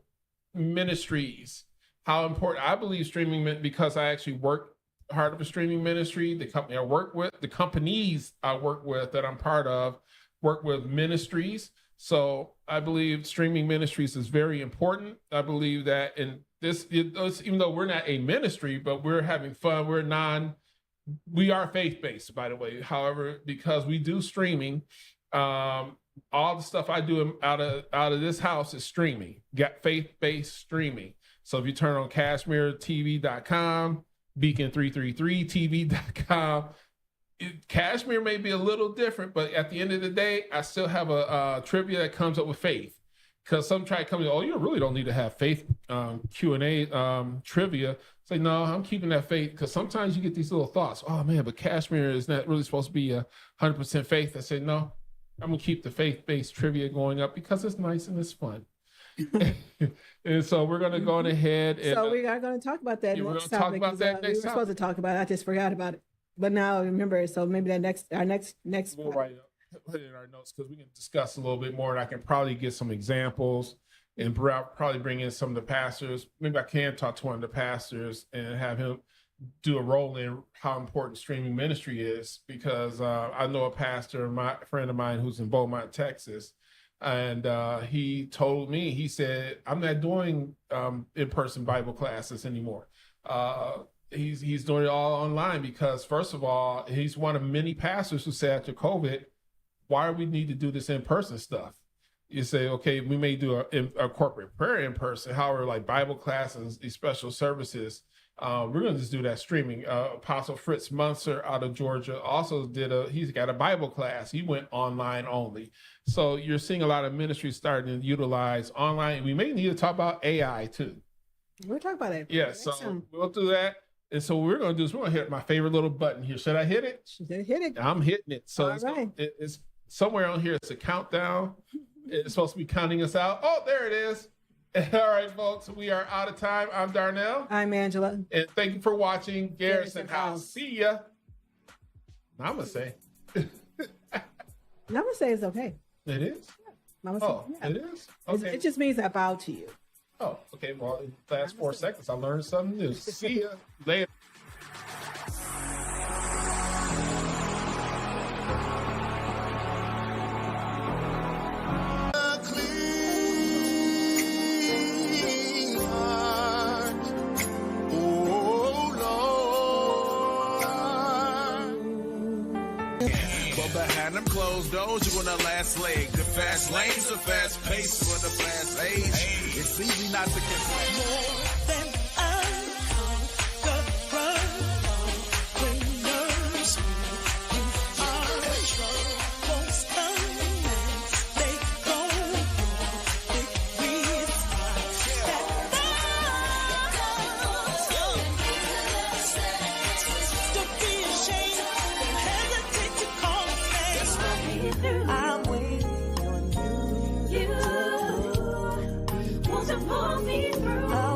ministries. How important I believe streaming because I actually work part of a streaming ministry. The company I work with, the companies I work with that I'm part of, work with ministries. So I believe streaming ministries is very important. I believe that in this, even though we're not a ministry, but we're having fun. We are faith-based, by the way. However, because we do streaming, all the stuff I do out of this house is streaming. Got faith-based streaming. So if you turn on CashmereTV.com, Beacon333TV.com. Cashmere may be a little different, but at the end of the day, I still have a trivia that comes up with faith. Because some try to come in, oh, you really don't need to have faith Q&A trivia. Say, no, I'm keeping that faith because sometimes you get these little thoughts. Oh, man, but Cashmere is not really supposed to be 100% faith. I say, no, I'm going to keep the faith-based trivia going up because it's nice and it's fun. And so we're going to go on ahead. And, so we are going to talk about that next topic. Talk about that next we were supposed to talk about it. I just forgot about it. But now I remember it. So maybe our next. We'll put it in our notes because we can discuss a little bit more and I can probably get some examples and probably bring in some of the pastors. Maybe I can talk to one of the pastors and have him do a role in how important streaming ministry is because I know a pastor, a friend of mine who's in Beaumont, Texas. And he told me, he said, I'm not doing in-person Bible classes anymore. He's doing it all online because, first of all, he's one of many pastors who said after COVID, why do we need to do this in-person stuff? You say, okay, we may do a corporate prayer in person. However, like Bible classes, these special services, we're going to just do that streaming. Apostle Fritz Munzer out of Georgia also he's got a Bible class. He went online only. So you're seeing a lot of ministries starting to utilize online. We may need to talk about AI too. We'll talk about it. Yeah, so we'll do that. And so what we're going to do is we're going to hit my favorite little button here. Should I hit it? Hit it. I'm hitting it. So right. It's somewhere on here. It's a countdown. It's supposed to be counting us out. Oh, there it is. All right, folks, we are out of time. I'm Darnell. I'm Angela. And thank you for watching Garrison House. See ya. Namaste. Namaste is okay. It is? Mama said, Oh, yeah. it is? It Okay. just means I bow to you. Oh, okay. Well, in the last 4 seconds, I learned something new. See ya later. But behind them closed doors, you on the last leg. The fast lane's a fast pace for the fast age. It's easy not to complain. More than a conqueror, when nerves you are troubles come and they go. Big risks don't be ashamed, don't hesitate to call a name. I'm waiting on you. Want to pull me through.